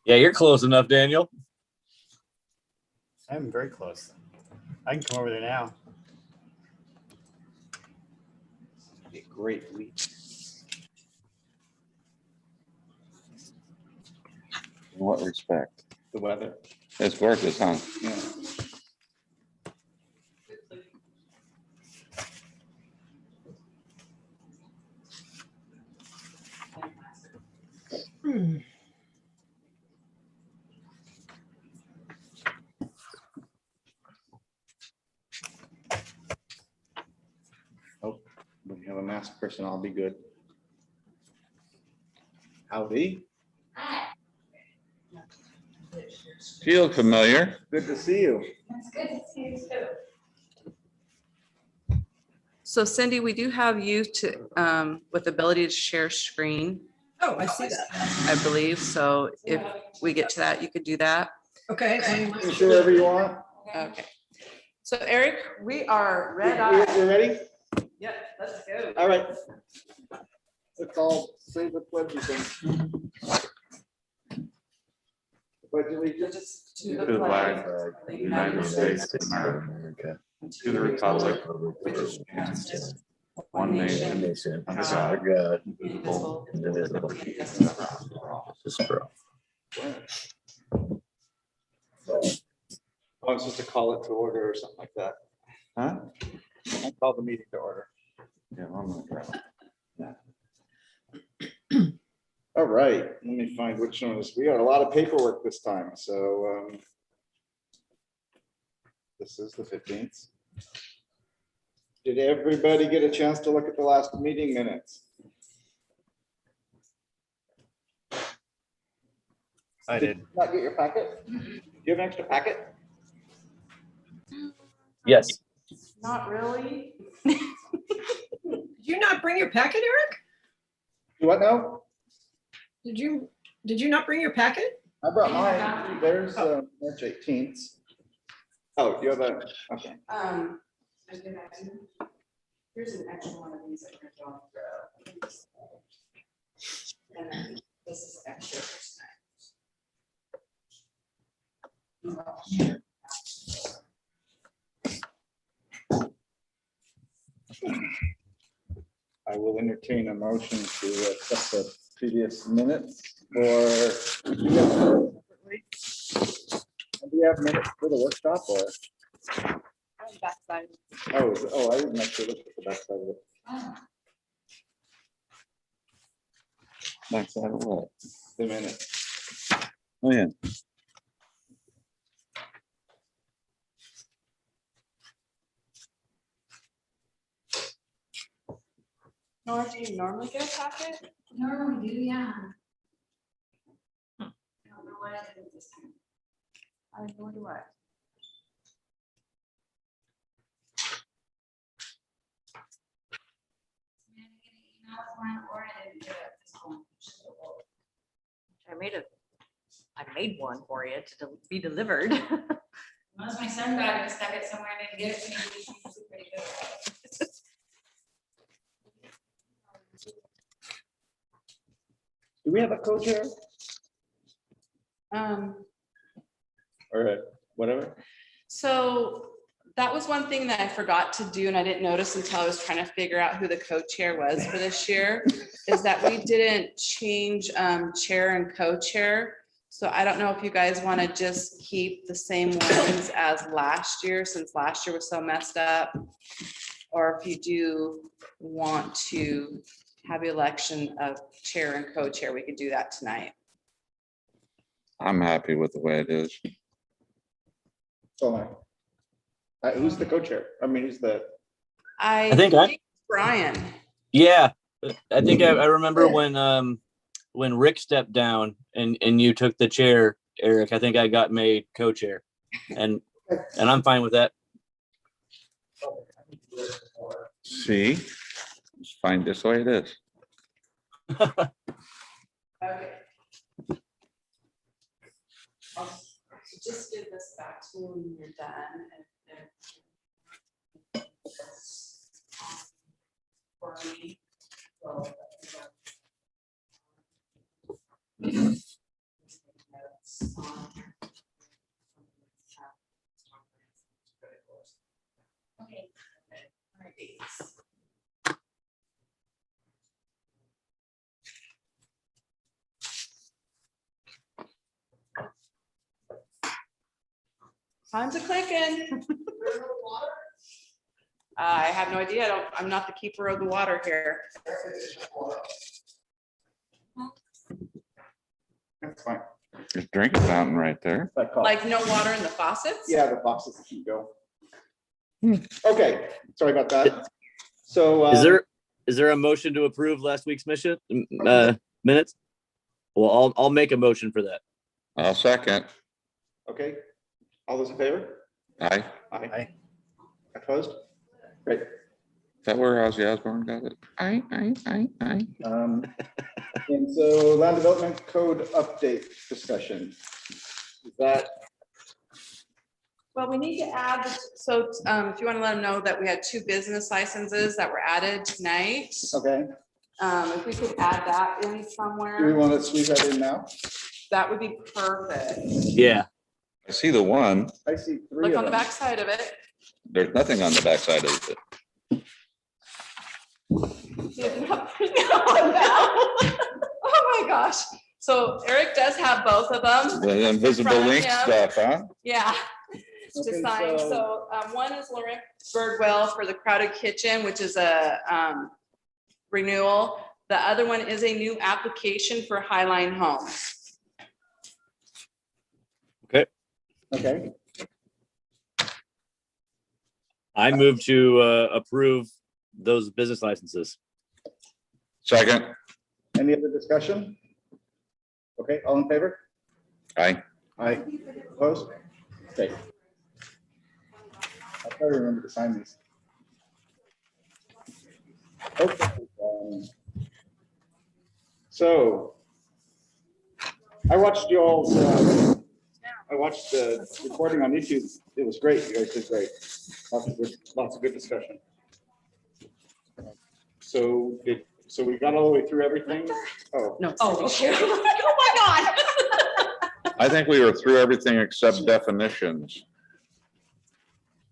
Yeah, you're close enough, Daniel. I'm very close. I can come over there now. Be a great week. In what respect? The weather. It's gorgeous, huh? Yeah. Oh, we have a masked person. I'll be good. Howdy. Feel familiar. Good to see you. It's good to see you too. So Cindy, we do have you to, with ability to share screen, Oh, I see that. I believe. So if we get to that, you could do that. Okay. Sure, whatever you want. Okay. So Eric, we are red You eye. ready? Yep, let's go. All right. Let's all say the pledge again. Pledge allegiance To To the flag of the United States of America, to the republic which stands one nation, under God, indivisible, indivisible. I was supposed to call it to order or something like that. Huh? I call the meeting to order. Yeah, I'm gonna grab it. All right, let me find which one is, we got a lot of paperwork this time, so this is the 15th. Did everybody get a chance to look at the last meeting minutes? I did. you Not get your packet? Do you have an extra packet? Yes. Not really. Did you not bring your packet, Eric? You what now? Did you not bring your packet? I brought mine. There's March 18th. Oh, you have a, okay. Here's an extra one of these that you're going through. And then this is extra for tonight. I will entertain a motion to accept the previous minutes for. Do we have minutes for the workshop or? Oh, I didn't actually look at the back side of it. Backside of what? The minutes. Oh, yeah. Nora, do you normally get a packet? Normally do, yeah. I don't know what I did this time. I wonder what. I'm gonna get an email with one, or I didn't do it this one. I made one for you to be delivered. Unless my son got it, stuck it somewhere and didn't get it to me. He's usually pretty good at it. Do we have a co-chair or whatever? So that was one thing that I forgot to do and I didn't notice until I was trying to figure out who the co-chair was for this year, is that we didn't change chair and co-chair. So I don't know if you guys want to just keep the same ones as last year, since last year was so messed up. Or if you do want to have the election of chair and co-chair, we could do that tonight. I'm happy with the way it is. So who's the co-chair? I mean, who's the? I think Brian. Yeah, I think I remember when Rick stepped down and you took the chair, Eric. I think I got made co-chair, and I'm fine with that. See, it's fine just the way it is. Okay. Just give this back to me when you're done. For me. Okay. Time's a clicking. I have no idea. I'm not the keeper of the water here. That's fine. There's a drinking fountain right there. That call. Like no water in the faucets? Yeah, the boxes can go. Okay, sorry about that. So. Is there a motion to approve last week's minutes? Well, I'll make a motion for that. I'll second. Okay, all those in favor? Aye. Aye. Opposed? Great. Is that where Ozzy Osbourne got it? Aye. And so land development code update discussion. Is that, Well, we need to add, so if you want to let them know that we had 2 business licenses that were added tonight. okay, If we could add that in do we somewhere, want to squeeze that in now? that would be perfect. Yeah. I see the one. I see 3 Look of on the them. back side of it. There's nothing on the backside of it. He doesn't have- Oh my gosh. So Eric does have both of them. The invisible From link him. stuff, huh? Yeah. To Okay, sign. So one is Lorraine Birdwell for the Crowded Kitchen, which is a renewal. The other one is a new application for Highline Homes. Okay, I move to approve those business licenses. Second. any other discussion? Okay, all in favor? Aye. Aye. Opposed? Okay. I'll try to remember to sign these. Okay. So I watched y'all's, I watched the recording on YouTube. It was great. You guys did great. Lots of good discussion. So we got all the way through everything? Oh, No. Oh, okay. Oh, my God. I think we were through everything except definitions.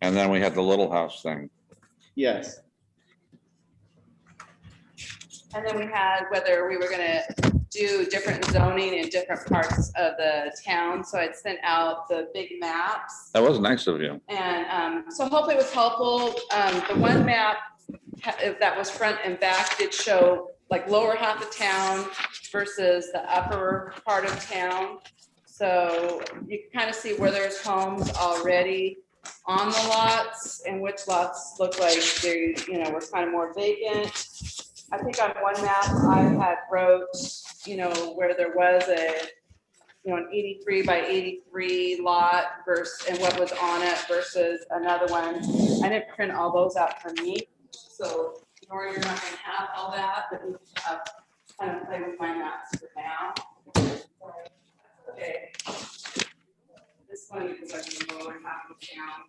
And then we had the little house thing. yes. And then we had whether we were gonna do different zoning in different parts of the town. So I'd sent out the big maps. That was nice of you. And so hopefully it was helpful. The one map that was front and back did show like lower half of town versus the upper part of town. So you can kind of see where there's homes already on the lots and which lots look like they, were kind of more vacant. I think on one map I had wrote, where there was an 83 by 83 lot versus, and what was on it versus another one. I didn't print all those out for me. So, Nora, you're not gonna have all that, but we have kind of play with my maps for now. Okay. This one is like the lower half of town.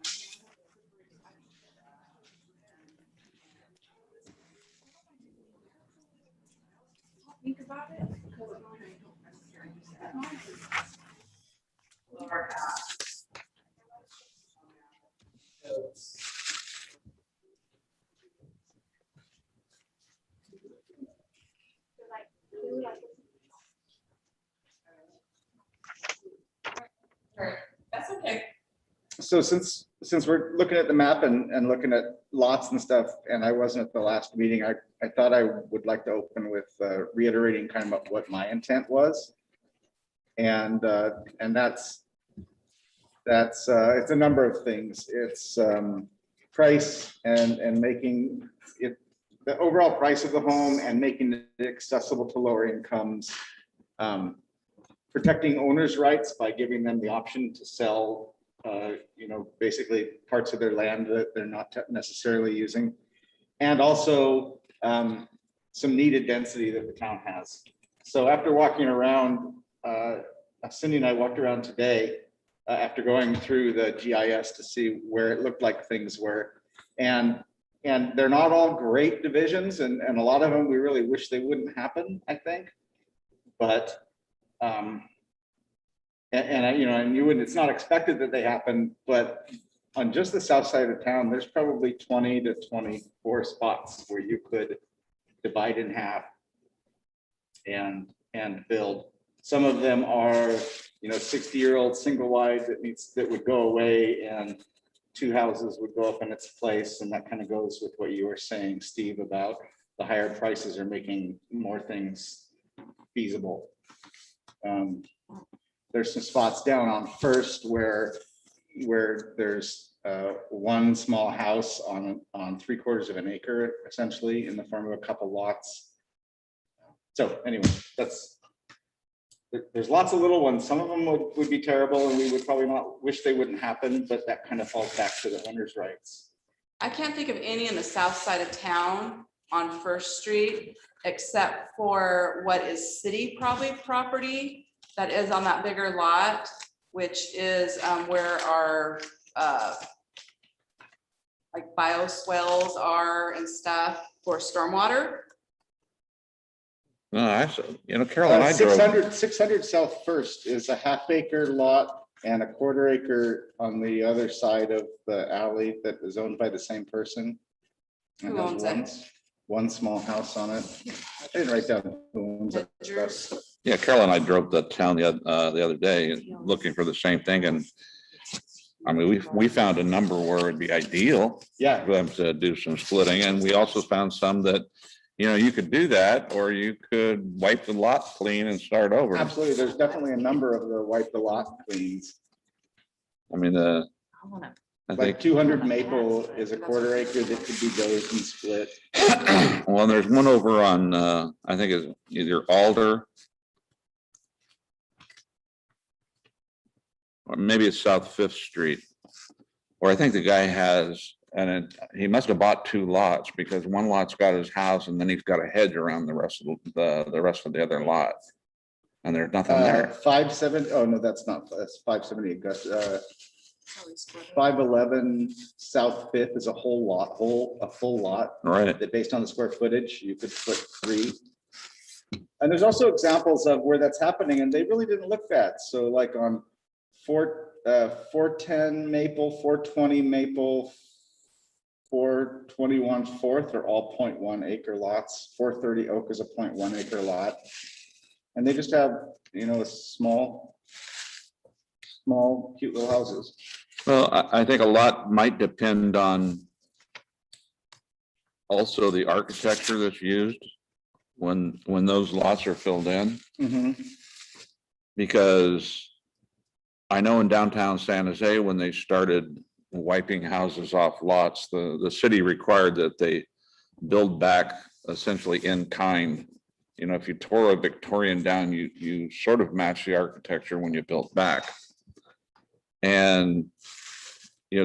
Think about it. Because mine, I don't necessarily use that. Mine is lower half. That's okay. So since we're looking at the map and looking at lots and stuff, and I wasn't at the last meeting, I thought I would like to open with reiterating kind of what my intent was. And that's it's a number of things. It's price and making it the overall price of the home and making it accessible to lower incomes. Protecting owners' rights by giving them the option to sell, basically parts of their land that they're not necessarily using. And also some needed density that the town has. So after walking around, Cindy and I walked around today after going through the GIS to see where it looked like things were. And they're not all great divisions, and a lot of them we really wish they wouldn't happen, I think. But and you wouldn't, it's not expected that they happen, but on just the south side of town, there's probably 20 to 24 spots where you could divide in half and build. Some of them are, 60-year-old single wide that would go away, and 2 houses would go up in its place. And that kind of goes with what you were saying, Steve, about the higher prices are making more things feasible. There's some spots down on First where there's one small house on 3/4 of an acre, essentially in the form of a couple lots. So anyway, there's lots of little ones. Some of them would be terrible, and we would probably not wish they wouldn't happen, but that kind of falls back to the owner's rights. I can't think of any in the south side of town on First Street, except for what is city property that is on that bigger lot, which is where our like bioswales are and stuff for stormwater. No, actually, Carolyn, I drove. 600 South First is a half-acre lot and a 1/4 acre on the other side of the alley that is owned by the same person. And Who owns it? One small house on it. I didn't write down who owns it. Yeah, Carol and I drove to town the other day looking for the same thing, and I mean, we found a number where it'd be ideal Yeah, for them to do some splitting, and we also found some that, you could do that, or you could wipe the lot clean and start over. absolutely. There's definitely a number of the wipe the lot cleans. I mean, I wanna- I Like think, 200 Maple is a 1/4 acre that could be dozed and split. well, there's one over on, I think it's either Alder, or maybe it's South Fifth Street, or I think the guy has, and he must have bought 2 lots, because one lot's got his house and then he's got a hedge around the rest of the other lot. And there's nothing there. 570, oh no, that's 570 Augusta. 511 South Fifth is a whole lot, a full lot. Right. That based on the square footage, you could put 3. And there's also examples of where that's happening, and they really didn't look bad. So like on 410 Maple, 420 Maple, 421 Fourth are all 0.1 acre lots. 430 Oak is a 0.1 acre lot. And they just have, a small, cute little houses. Well, I think a lot might depend on also the architecture that's used when those lots are filled in. Mhm. Because I know in downtown San Jose, when they started wiping houses off lots, the city required that they build back essentially in kind. If you tore a Victorian down, you sort of match the architecture when you built back. And,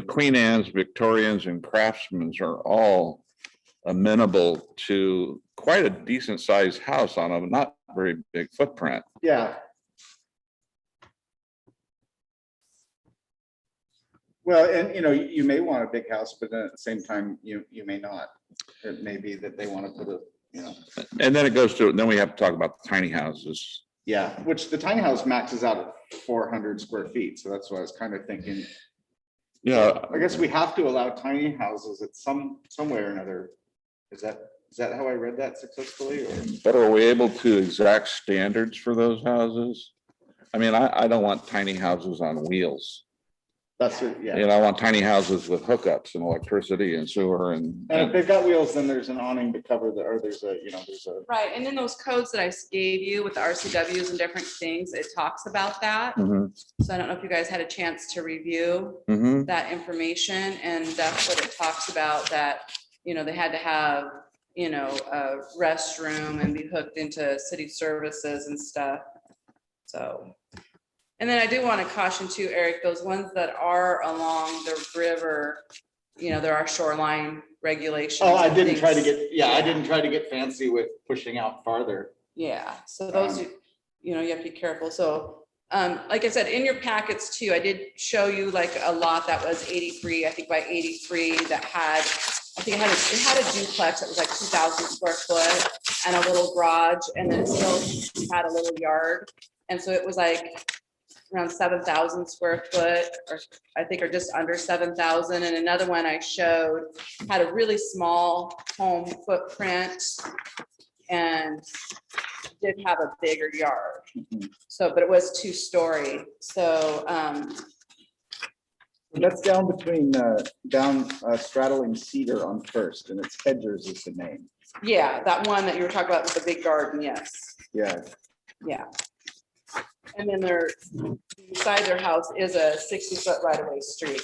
Queen Anne's, Victorians, and Craftsman's are all amenable to quite a decent sized house on a not very big footprint. Yeah. Well, and you may want a big house, but then at the same time, you may not. It may be that they want to put And then then we have to talk about the tiny houses. yeah, which the tiny house maxes out at 400 square feet. So that's what I was kind of thinking. Yeah, I guess we have to allow tiny houses at some way or another. Is that how I read that successfully? Or? but are we able to exact standards for those houses? I mean, I don't want tiny houses on wheels. That's it, yeah. I want tiny houses with hookups and electricity and sewer And if they've got wheels, then there's an awning to cover or there's a. Right, and in those codes that I gave you with the RCWs and different things, it talks about that. Mhm, So I don't know if you guys had a chance to review mhm. that information, and that's what it talks about, that, they had to have, a restroom and be hooked into city services and stuff. So, and then I do want to caution too, Eric, those ones that are along the river, there are shoreline regulations. Oh, I and didn't try to things. I didn't try to get fancy with pushing out farther. Yeah, so those, you have to be careful. So, like I said, in your packets too, I did show you like a lot that was 83, I think by 83, that had, I think it had a duplex that was like 2,000 square foot and a little garage, and then it still had a little yard. And so it was like around 7,000 square foot, or I think are just under 7,000. And another one I showed had a really small home footprint and did have a bigger yard. So, but it was 2-story. So, That's down between, straddling Cedar on First, and it's Hedgers is the name. yeah, that one that you were talking about with the big garden, yes. Yeah. Yeah. And then beside their house is a 60-foot right-of-way street.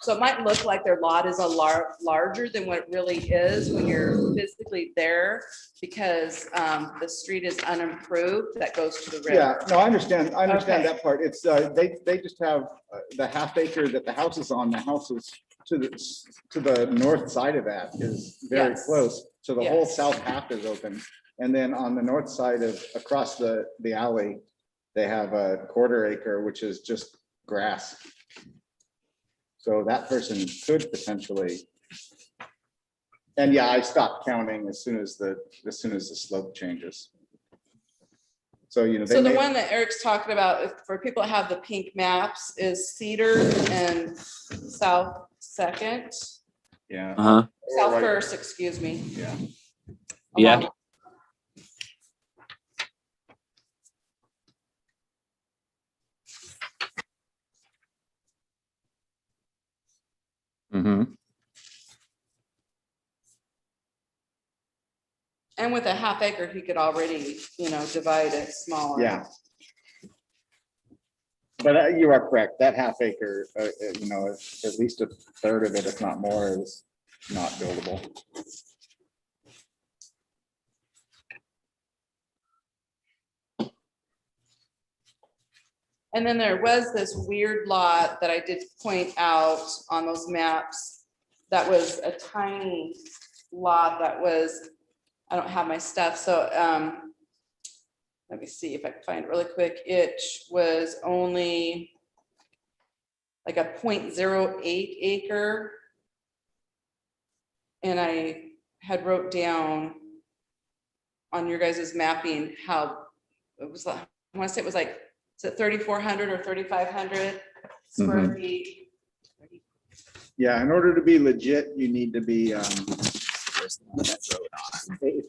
So it might look like their lot is a larger than what it really is when you're physically there, because the street is unimproved that goes to the river. Yeah, no, I understand Okay. that part. It's, they just have the half acre that the house is on, the house is to the north side of that is very Yes. close. So the whole Yes. south half is open. And then on the north side of, across the alley, they have a 1/4 acre, which is just grass. So that person could potentially. And yeah, I stopped counting as soon as the slope changes. So, you know. So the may- one that Eric's talking about, for people that have the pink maps, is Cedar and South Second, Yeah. Uh-huh. South Right. First, excuse me. Yeah. Yeah. Along- Mhm. And with a half acre, he could already, divide it smaller. Yeah. But you are correct. That half acre, at least a third of it, if not more, is not buildable. And then there was this weird lot that I did point out on those maps. That was a tiny lot that was, I don't have my stuff, so let me see if I can find it really quick. It was only like a 0.08 acre. And I had wrote down on your guys' mapping how it was, I want to say it was like, is it 3,400 or 3,500 square Mhm. feet? Yeah, in order to be legit, you need to be, if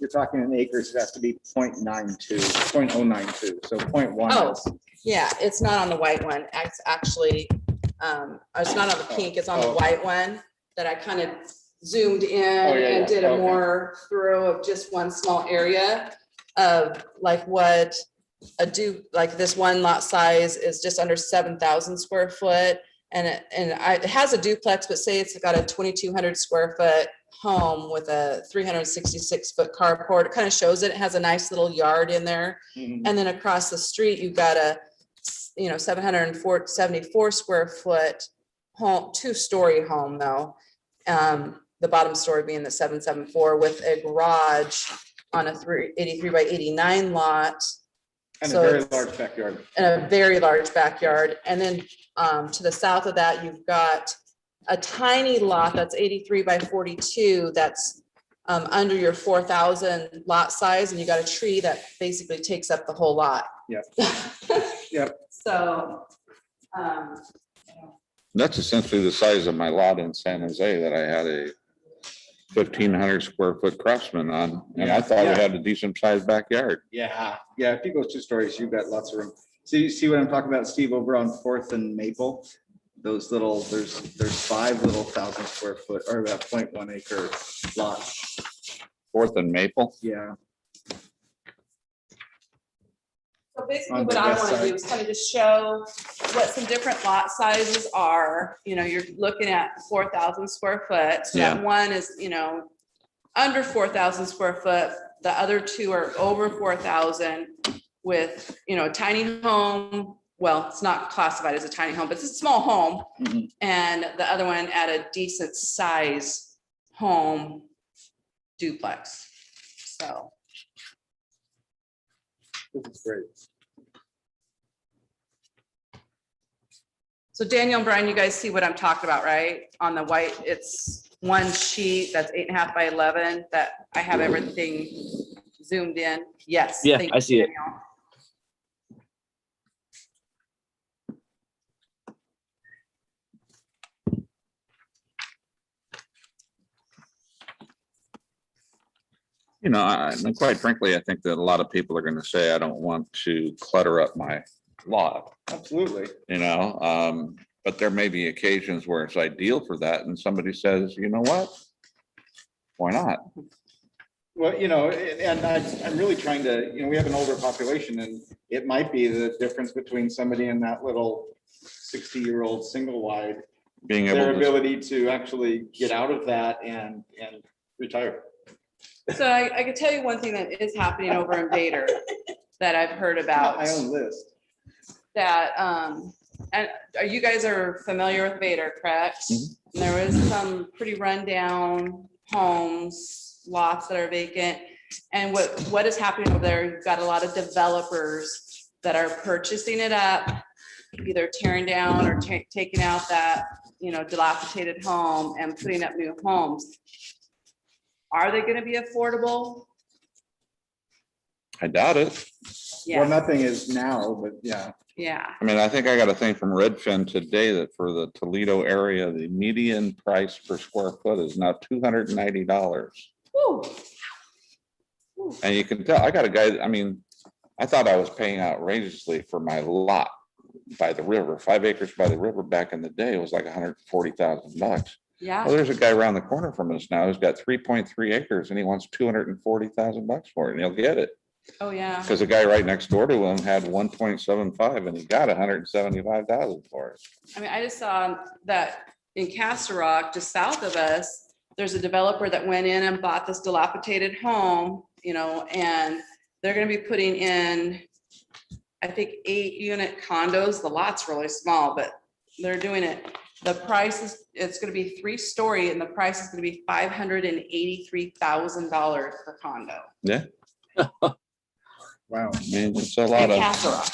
you're talking in acres, it has to be 0.92, 0.092, so 0.1. Oh. is- Yeah, it's not on the white one. It's actually, it's not on the pink, it's on the Oh. white one that I kind of zoomed in Oh, yeah, and yeah, did a okay. more thorough of just one small area of like what like this one lot size is just under 7,000 square foot. And it has a duplex, but say it's got a 2,200 square foot home with a 366-foot carport. It kind of shows it. It has a nice little yard in there. Mhm. And then across the street, you've got a, 774 square foot home, 2-story home though. The bottom story being the 774 with a garage on a 83 by 89 lot. And a So very it's- large backyard. And a very large backyard. And then to the south of that, you've got a tiny lot that's 83 by 42 that's under your 4,000 lot size, and you got a tree that basically takes up the whole lot. Yep. Yep. So, That's essentially the size of my lot in San Jose that I had a 1,500 square foot Craftsman on, and I thought Yeah. it had a decent sized backyard. Yeah, if you go 2 stories, you've got lots of room. So you see what I'm talking about, Steve, over on Fourth and Maple? Those little, there's 5 little 1,000 square foot or about 0.1 acre lots. Fourth and Maple. Yeah. so basically On the what I west want to side. do is kind of just show what some different lot sizes are. You're looking at 4,000 square foot. So Yeah. that one is, under 4,000 square foot. The other 2 are over 4,000 with, a tiny home. Well, it's not classified as a tiny home, but it's a small home. Mhm. And the other one at a decent size home duplex. So, This is great. so Daniel and Brian, you guys see what I'm talking about, right? On the white, it's one sheet that's 8.5 by 11 that I have everything zoomed in. Yes. Yeah, thank I you, see it. Daniel. You know, and quite frankly, I think that a lot of people are going to say, I don't want to clutter up my lot, Absolutely. you know? But there may be occasions where it's ideal for that. And somebody says, you know what? Why not? Well, you know, and I'm really trying to, you know, we have an older population and it might be the difference between somebody in that little 60-year-old single wide, Being their able to, ability to actually get out of that and retire. So I could tell you one thing that is happening over in Vader that I've heard about. My own list. That, and you guys are familiar with Vader, correct? Mhm. There was some pretty rundown homes, lots that are vacant. And what is happening over there, you've got a lot of developers that are purchasing it up, either tearing down or taking out that, you know, dilapidated home and putting up new homes. Are they gonna be affordable? I doubt it. Well, Yeah, nothing is now, but yeah. yeah. I mean, I think I got a thing from Redfin today that for the Toledo area, the median price per square foot is now $290. Woo. And you can tell, I got a guy, I mean, I thought I was paying outrageously for my lot by the river, 5 acres by the river back in the day. It was like $140,000. Yeah. Well, there's a guy around the corner from us now who's got 3.3 acres and he wants $240,000 for it and he'll get it. Oh, yeah. Because the guy right next door to him had 1.75 and he got 175,000 for it. I mean, I just saw that in Castle Rock, just south of us, there's a developer that went in and bought this dilapidated home, you know, and they're gonna be putting in, I think, 8-unit condos. The lot's really small, but they're doing it. The price is, it's gonna be 3-story and the price is gonna be $583,000 per condo. Yeah, Wow. I mean, it's a In lot of, Castle Rock.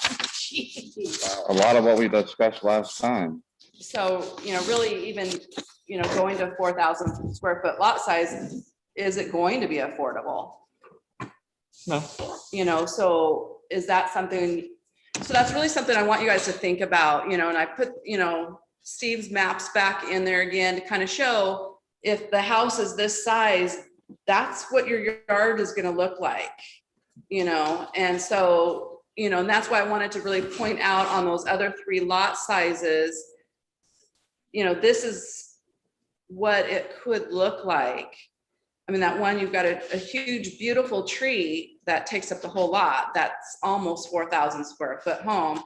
a lot of what we discussed last time. So, you know, really even, you know, going to 4,000 square foot lot size, is it going to be affordable? No. You know, so is that something, so that's really something I want you guys to think about, you know, and I put, you know, Steve's maps back in there again to kind of show if the house is this size, that's what your yard is gonna look like, you know? And so, you know, and that's why I wanted to really point out on those other 3 lot sizes, you know, this is what it could look like. I mean, that one, you've got a huge, beautiful tree that takes up the whole lot. That's almost 4,000 square foot home.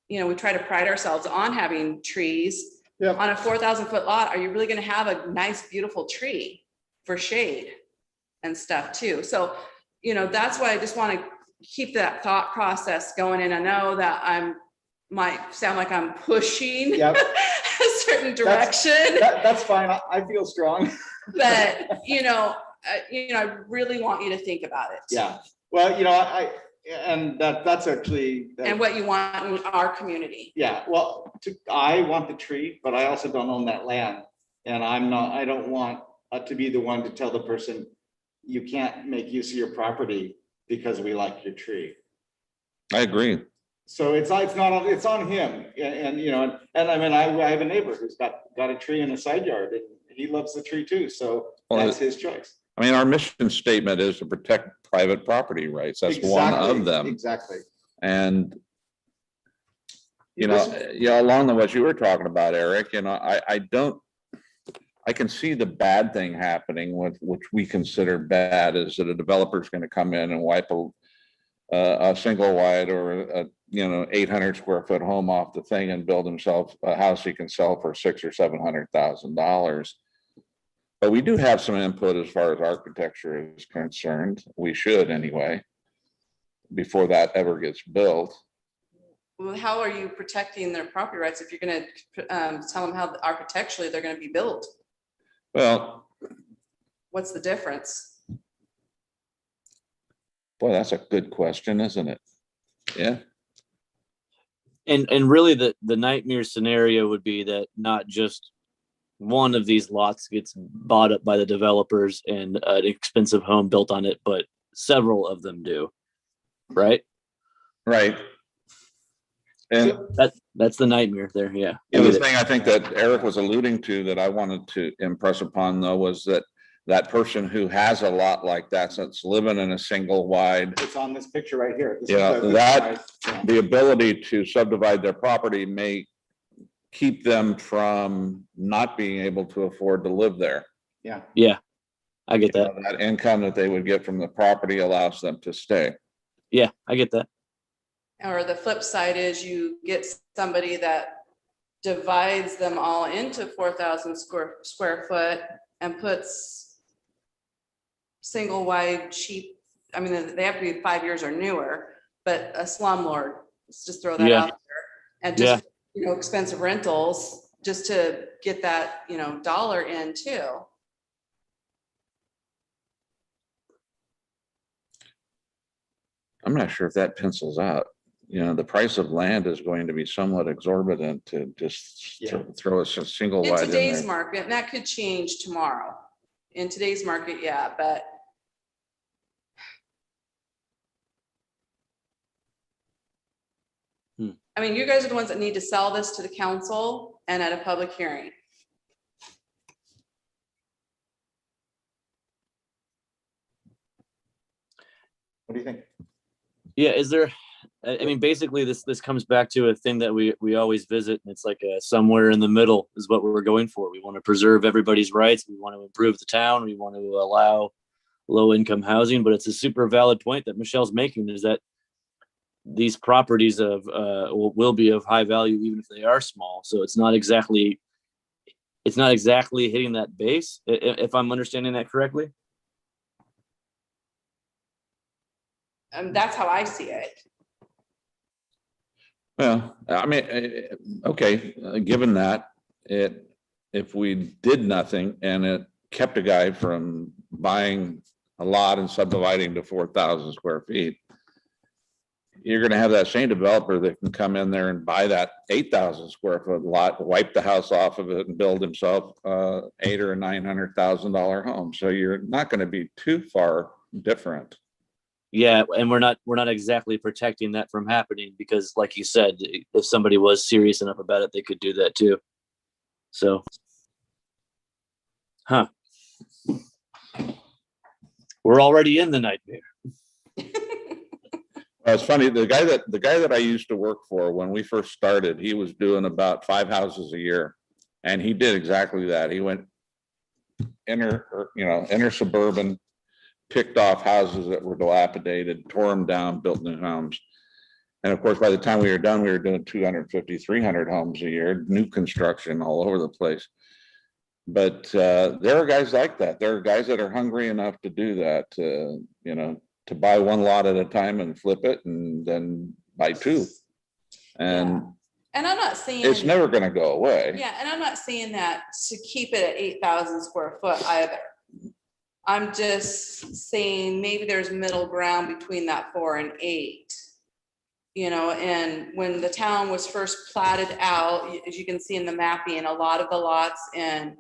You know, we try to pride ourselves on having trees. Yep. On a 4,000 foot lot, are you really gonna have a nice, beautiful tree for shade and stuff too? So, you know, that's why I just wanna keep that thought process going. And I know that might sound like I'm pushing Yep. a certain direction. That's fine. I feel strong. But, you know, I really want you to think about it. Yeah. Well, you know, and that's actually. And what you want in our community. Yeah, well, I want the tree, but I also don't own that land. And I don't want to be the one to tell the person, you can't make use of your property because we like your tree. I agree. So it's on him. And you know, and I mean, I have a neighbor who's got a tree in the side yard and he loves the tree too. So Well, that's his choice. I mean, our mission statement is to protect private property rights. That's one of them. Exactly. And, you know, yeah, along with what you were talking about, Eric, you know, I can see the bad thing happening with, which we consider bad, is that a developer is going to come in and wipe a single wide or a, you know, 800 square foot home off the thing and build himself a house he can sell for $600,000 or $700,000. But we do have some input as far as architecture is concerned. We should anyway, before that ever gets built. Well, how are you protecting their property rights if you're gonna tell them how architecturally they're gonna be built? Well, What's the difference? boy, that's a good question, isn't it? Yeah. And really the nightmare scenario would be that not just one of these lots gets bought up by the developers and an expensive home built on it, but several of them do. Right? Right. And That's the nightmare there. Yeah. the other thing I think that Eric was alluding to that I wanted to impress upon though was that that person who has a lot like that's living in a single wide, It's on this picture right here. This is Yeah, the- that- yeah. the ability to subdivide their property may keep them from not being able to afford to live there. Yeah, Yeah, I get You that. know, that income that they would get from the property allows them to stay. Yeah, I get that. Or the flip side is you get somebody that divides them all into 4,000 square foot and puts single wide cheap, I mean, they have to be 5 years or newer, but a slumlord, let's just throw that Yeah. out there. And just, expensive rentals, just to get that, dollar in too. I'm not sure if that pencils out. You know, the price of land is going to be somewhat exorbitant to just Yeah. throw a single In wide in today's there. market, and that could change tomorrow. In today's market, yeah, but I mean, you guys are the ones that need to sell this to the council and at a public hearing. what do you think? Yeah, is there, I mean, basically this comes back to a thing that we always visit, and it's like somewhere in the middle is what we're going for. We want to preserve everybody's rights. We want to improve the town. We want to allow low income housing, but it's a super valid point that Michelle's making, is that these properties will be of high value even if they are small. So it's not exactly hitting that base, if I'm understanding that correctly. And that's how I see it. Well, I mean, okay, given that, if we did nothing and it kept a guy from buying a lot and subdividing to 4,000 square feet, you're gonna have that same developer that can come in there and buy that 8,000 square foot lot, wipe the house off of it and build himself $800,000 or $900,000 home. So you're not gonna be too far different. Yeah, and we're not exactly protecting that from happening, because like you said, if somebody was serious enough about it, they could do that too. So, we're already in the nightmare. Well, it's funny, the guy that I used to work for when we first started, he was doing about 5 houses a year. And he did exactly that. He went inner suburban, picked off houses that were dilapidated, tore them down, built new homes. And of course, by the time we were done, we were doing 250, 300 homes a year, new construction all over the place. But there are guys like that. There are guys that are hungry enough to do that, to buy one lot at a time and flip it and then buy two. And And I'm not saying. it's never going to go away. Yeah, and I'm not saying that to keep it at 8,000 square foot either. I'm just saying maybe there's middle ground between that 4 and 8. And when the town was first platted out, as you can see in the mapping, a lot of the lots in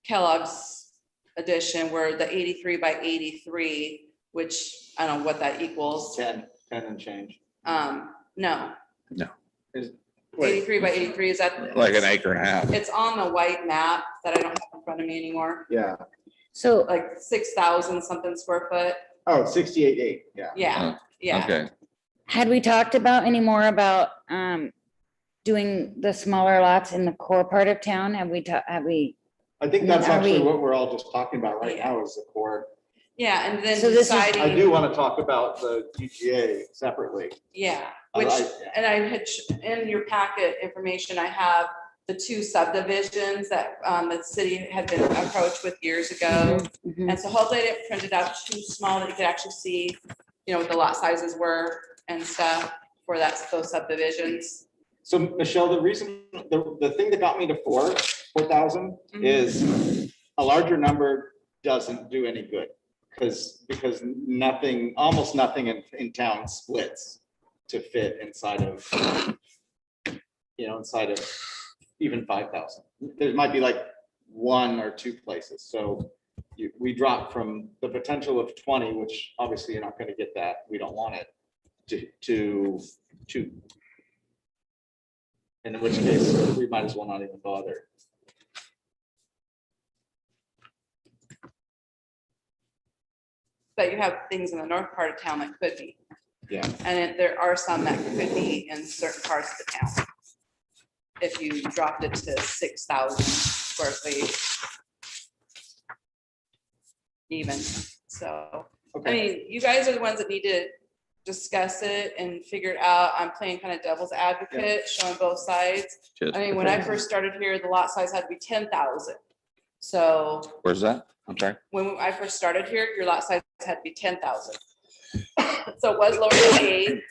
Kellogg's addition were the 83 by 83, which I don't know what that equals. 10 and change. No. No. Is- 83 by 83, is that? Like an acre and a half. It's on the white map that I don't have in front of me anymore, Yeah. So like 6,000 something square foot. Oh, 68.8, yeah. Yeah. Okay. had we talked about any more about doing the smaller lots in the core part of town? Have we? I think that's Are actually we- what we're all just talking about right now is the core. Yeah, and then So this is- deciding. I do want to talk about the UGA separately. Yeah, I- which, I- and I had, in your packet information, I have the 2 subdivisions that the city had been approached with years ago. Mhm. And so hopefully I didn't print it out too small that you could actually see, what the lot sizes were and stuff for those subdivisions. So Michelle, the reason, the thing that got me to 4,000 Mhm. is a larger number doesn't do any good. Because nothing, almost nothing in town splits to fit inside of, inside of even 5,000. There might be like 1 or 2 places. So we dropped from the potential of 20, which obviously you're not going to get that. We don't want it, to 2. And in which case we might as well not even bother. but you have things in the north part of town that could be. Yeah. There are some that could be in certain parts of the town. If you dropped it to 6,000 square feet. Even, so, I Okay. mean, you guys are the ones that need to discuss it and figure it out. I'm playing kind of devil's advocate, showing both sides. Just- I mean, when I first started here, the lot size had to be 10,000. So Where's that? I'm sorry. when I first started here, your lot size had to be 10,000. So it was lower than 8.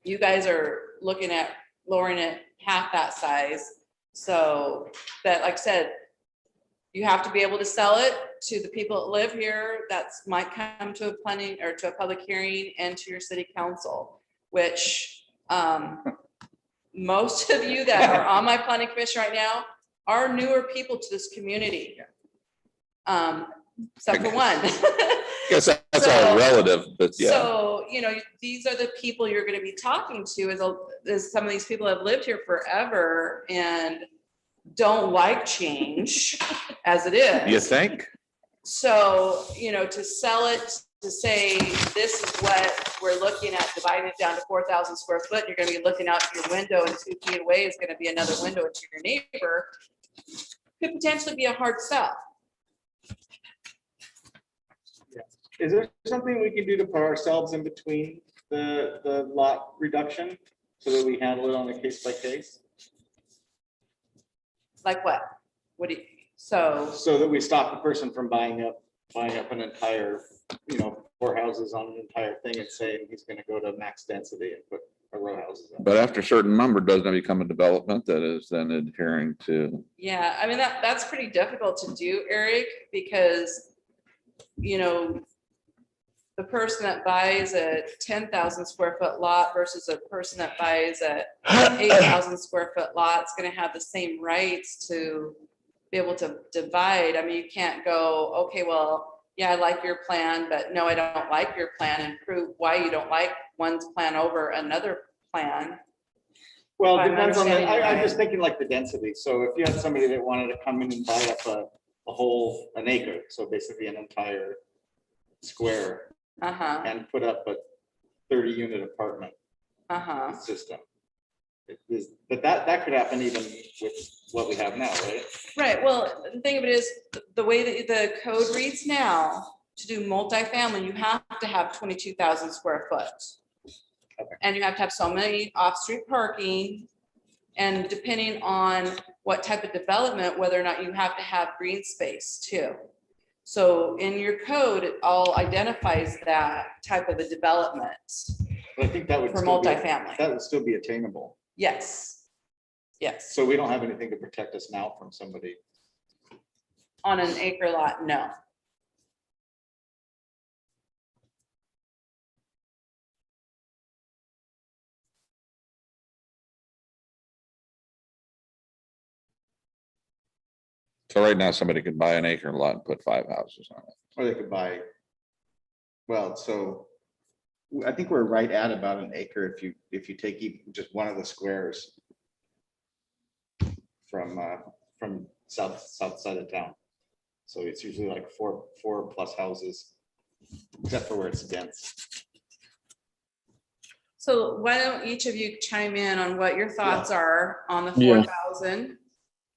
You guys are looking at lowering it half that size. So that, like I said, you have to be able to sell it to the people that live here. That's might come to a planning or to a public hearing and to your city council, which most of you that are on my planning commission right now are newer people to this community. Except for one. Guess that's all So- relative, but yeah. So, you know, these are the people you're gonna be talking to is some of these people have lived here forever and don't like change as it is. You think? So, you know, to sell it, to say, this is what we're looking at, dividing it down to 4,000 square foot, you're gonna be looking out your window and 2 feet away is gonna be another window to your neighbor, could potentially be a hard sell. Is there something we can do to put ourselves in between the lot reduction so that we handle it on a case by case? Like what? What do you, so, So that we stop the person from buying up an entire, 4 houses on an entire thing and saying he's gonna go to max density and put a row houses up. But after a certain number, doesn't it become a development that is then adhering to? yeah, I mean, that's pretty difficult to do, Eric, because, you know, the person that buys a 10,000 square foot lot versus a person that buys a 8,000 square foot lot is gonna have the same rights to be able to divide. I mean, you can't go, okay, well, yeah, I like your plan, but no, I don't like your plan, and prove why you don't like one's plan over another plan. Well, If it I'm depends on understanding you I'm right. just thinking like the density. So if you had somebody that wanted to come in and buy up an acre, so basically an entire square, Uh-huh, and put up a 30-unit apartment uh-huh. system. But that could happen even with what we have now, right? Right, well, the thing of it is, the way that the code reads now, to do multifamily, you have to have 22,000 square foot. Okay. And you have to have so many off-street parking, and depending on what type of development, whether or not you have to have green space too. So in your code, it all identifies that type of a development But I think that would for still be, multifamily. that would still be attainable. Yes. Yes, So we don't have anything to protect us now from somebody. on an acre lot, no. So right now, somebody could buy an acre lot and put 5 houses on it. Or they could buy, well, so I think we're right at about an acre if you take just one of the squares from south side of town. So it's usually like four plus houses, except for where it's dense. So why don't each of you chime in on what your thoughts are on the Yeah. 4,000?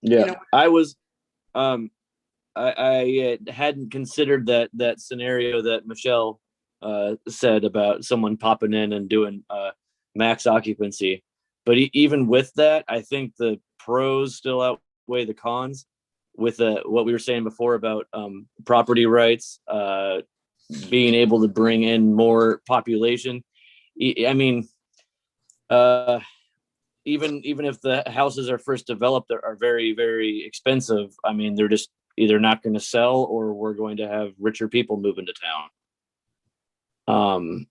Yeah, You know- I was, I hadn't considered that scenario that Michelle said about someone popping in and doing max occupancy. But even with that, I think the pros still outweigh the cons with what we were saying before about property rights, being able to bring in more population. I mean, even if the houses are first developed, they are very, very expensive. I mean, they're just either not going to sell or we're going to have richer people move into town.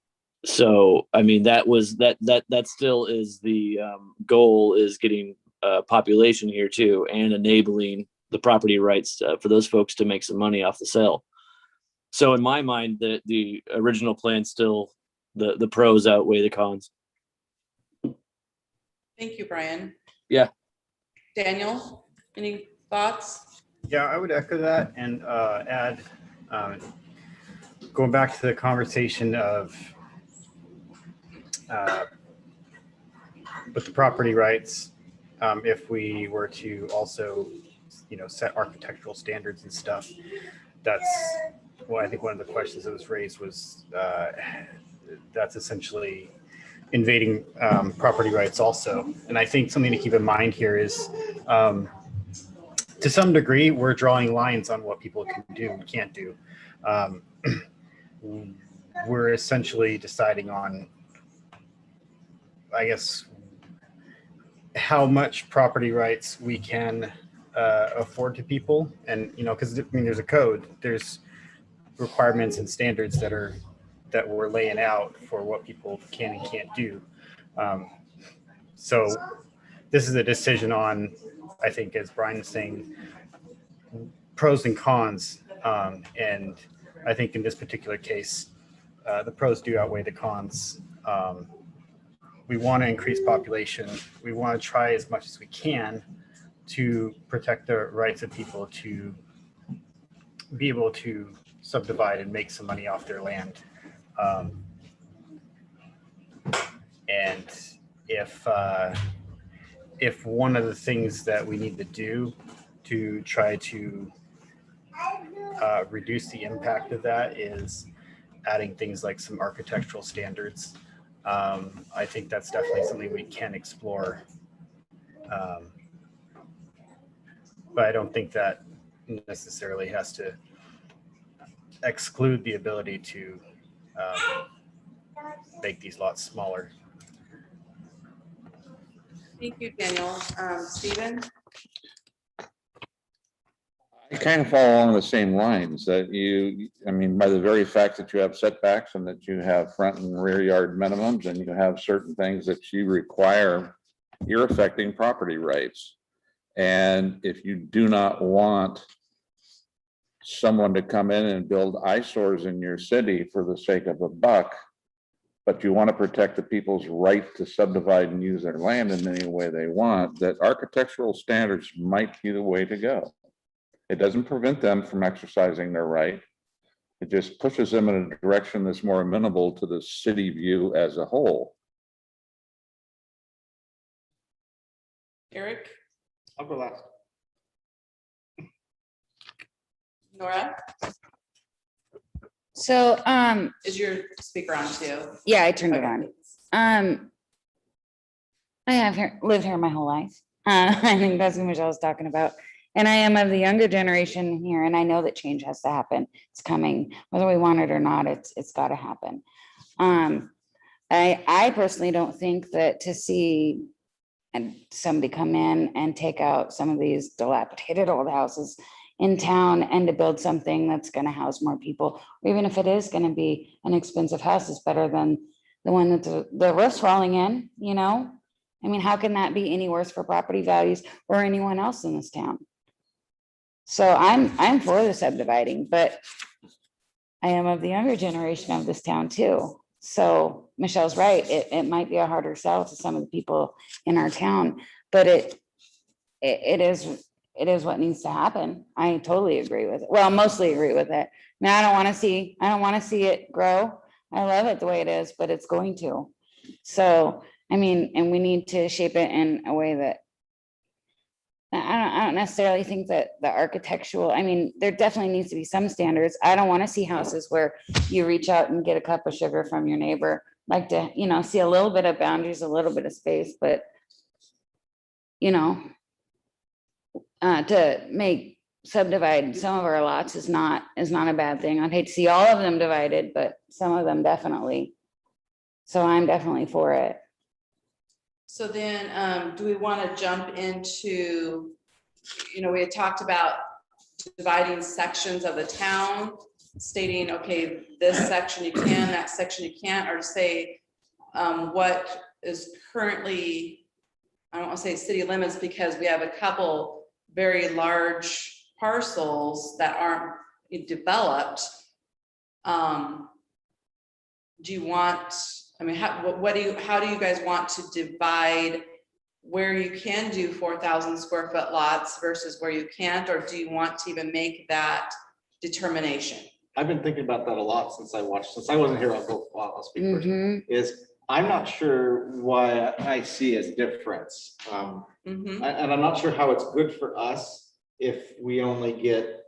So, I mean, that still is the goal, is getting population here too, and enabling the property rights for those folks to make some money off the sale. So in my mind, the original plan still, the pros outweigh the cons. Thank you, Brian. Yeah. Daniel, any thoughts? Yeah, I would echo that and add, going back to the conversation of with the property rights, if we were to also, set architectural standards and stuff, that's, well, I think one of the questions that was raised was that's essentially invading property rights also. And I think something to keep in mind here is, to some degree, we're drawing lines on what people can do and can't do. We're essentially deciding on, I guess, how much property rights we can afford to people. And, because there's a code, there's requirements and standards that we're laying out for what people can and can't do. So this is a decision on, I think, as Brian is saying, pros and cons. And I think in this particular case, the pros do outweigh the cons. We want to increase population. We want to try as much as we can to protect the rights of people to be able to subdivide and make some money off their land. And if one of the things that we need to do to try to reduce the impact of that is adding things like some architectural standards, I think that's definitely something we can explore. But I don't think that necessarily has to exclude the ability to make these lots smaller. Thank you, Daniel. Stephen? I kind of follow along the same lines that by the very fact that you have setbacks and that you have front and rear yard minimums and you have certain things that you require, you're affecting property rights. And if you do not want someone to come in and build eyesores in your city for the sake of a buck, but you want to protect the people's right to subdivide and use their land in any way they want, that architectural standards might be the way to go. It doesn't prevent them from exercising their right. It just pushes them in a direction that's more amenable to the city view as a whole. Eric? I'll go last. Nora? So, Is your speaker on too? yeah, I turned it Okay. on. I have lived here my whole life. I think that's what Michelle was talking about. And I am of the younger generation here, and I know that change has to happen. It's coming, whether we want it or not, it's got to happen. I personally don't think that to see somebody come in and take out some of these dilapidated old houses in town and to build something that's going to house more people, or even if it is going to be an expensive house, is better than the one that the roof's falling in, I mean, how can that be any worse for property values or anyone else in this town? So I'm for the subdividing, but I am of the younger generation of this town too. So Michelle's right. It might be a harder sell to some of the people in our town, but it is what needs to happen. I totally agree with it. Well, mostly agree with it. Now, I don't want to see it grow. I love it the way it is, but it's going to. So, I mean, and we need to shape it in a way that I don't necessarily think that the architectural, I mean, there definitely needs to be some standards. I don't want to see houses where you reach out and get a cup of sugar from your neighbor. Like to, see a little bit of boundaries, a little bit of space, but to make subdivide some of our lots is not a bad thing. I'd hate to see all of them divided, but some of them definitely. So I'm definitely for it. So then, do we want to jump into, we had talked about dividing sections of the town, stating, okay, this section you can, that section you can't, or say what is currently, I don't want to say city limits, because we have a couple very large parcels that aren't developed. Do you want, how do you guys want to divide where you can do 4,000 square foot lots versus where you can't, or do you want to even make that determination? I've been thinking about that a lot since I wasn't here, I'll speak first, Mhm. is I'm not sure why I see a difference. Mhm. And I'm not sure how it's good for us if we only get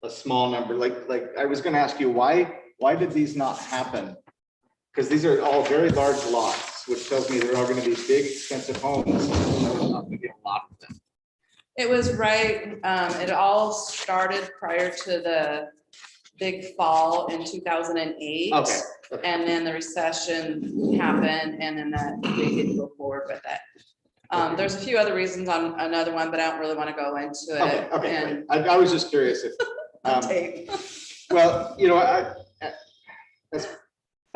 a small number, like I was gonna ask you, why did these not happen? Because these are all very large lots, which tells me there are gonna be big expensive homes, and there's not gonna be a lot of them. It was right, it all started prior to the big fall in 2008. Okay. And then the recession happened, and then that they didn't go forward with it. There's a few other reasons on another one, but I don't really want to go into Okay, it. okay, And great. I was just curious if, tape. well, you know,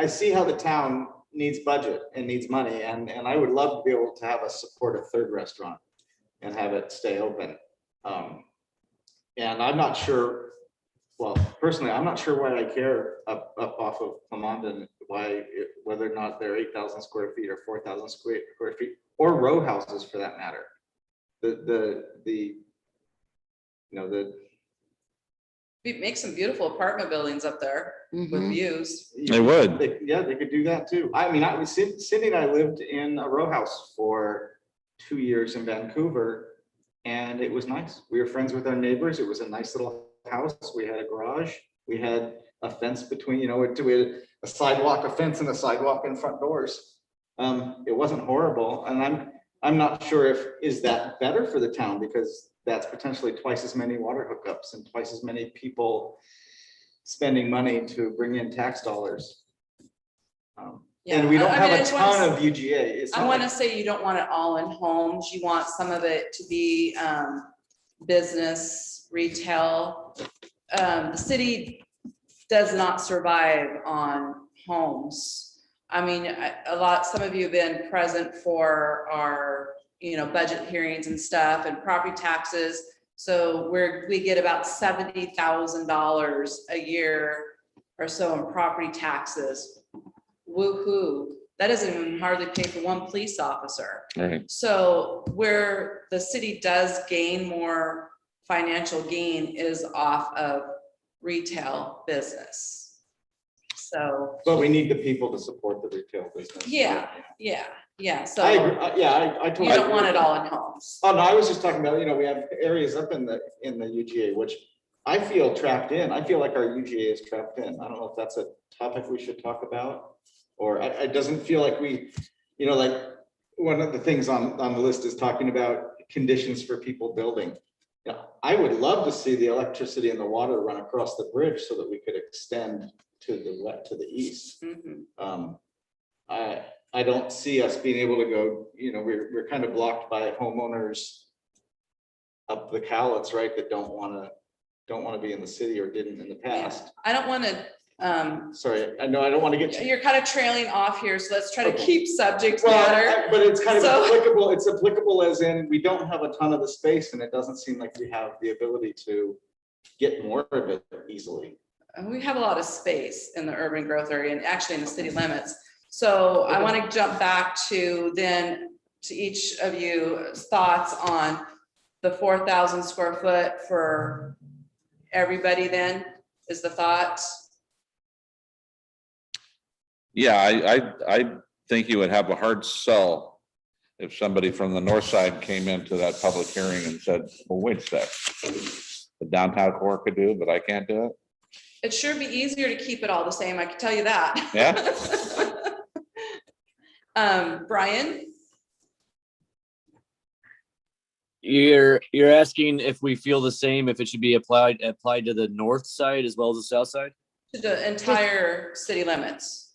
I see how the town needs budget and needs money, and I would love to be able to have a support a third restaurant and have it stay open. And I'm not sure, well, personally, I'm not sure why I care up off of Clemondon, whether or not they're 8,000 square feet or 4,000 square feet, or row houses for that matter. Make some beautiful apartment buildings up there with Mhm. views. They would. Yeah, they could do that too. I mean, Cindy and I lived in a row house for 2 years in Vancouver, and it was nice. We were friends with our neighbors. It was a nice little house. We had a garage. We had a fence between, we had a sidewalk, a fence and a sidewalk in front doors. It wasn't horrible, and I'm not sure is that better for the town, because that's potentially twice as many water hookups and twice as many people spending money to bring in tax dollars. And we don't I mean, have I a just wanna ton of UGA. It's I not want to like- say you don't want it all in homes. You want some of it to be business, retail. The city does not survive on homes. I mean, some of you have been present for our, budget hearings and stuff and property taxes. So we get about $70,000 a year or so in property taxes. Woo-hoo. That doesn't even hardly pay for one police officer. Right. So where the city does gain more financial gain is off of retail business. So, But we need the people to support the retail business. yeah. So I agree. I totally. you don't want agree. it all in homes. Oh, no, I was just talking about, we have areas up in the UGA, which I feel trapped in. I feel like our UGA is trapped in. I don't know if that's a topic we should talk about, or it doesn't feel like we, like one of the things on the list is talking about conditions for people building. I would love to see the electricity and the water run across the bridge so that we could extend to the east. Mhm. I don't see us being able to go, we're kind of blocked by homeowners up the Cowlitz, right, that don't want to be in the city or didn't in the past. I don't want to, Sorry, I know I don't want to get. you're kind of trailing off here, so let's try to Okay. keep subject matter. But it's kind of So- applicable. It's applicable as in we don't have a ton of the space, and it doesn't seem like we have the ability to get more of it easily. We have a lot of space in the urban growth area and actually in the city limits. So I want to jump back to each of you thoughts on the 4,000 square foot for everybody then is the thought. Yeah, I think you would have a hard sell if somebody from the north side came into that public hearing and said, well, wait a sec. The downtown core could do it, but I can't do it. It sure be easier to keep it all the same, I can tell you that. Yeah. Brian? You're asking if we feel the same, if it should be applied to the north side as well as the south side? To the entire city limits.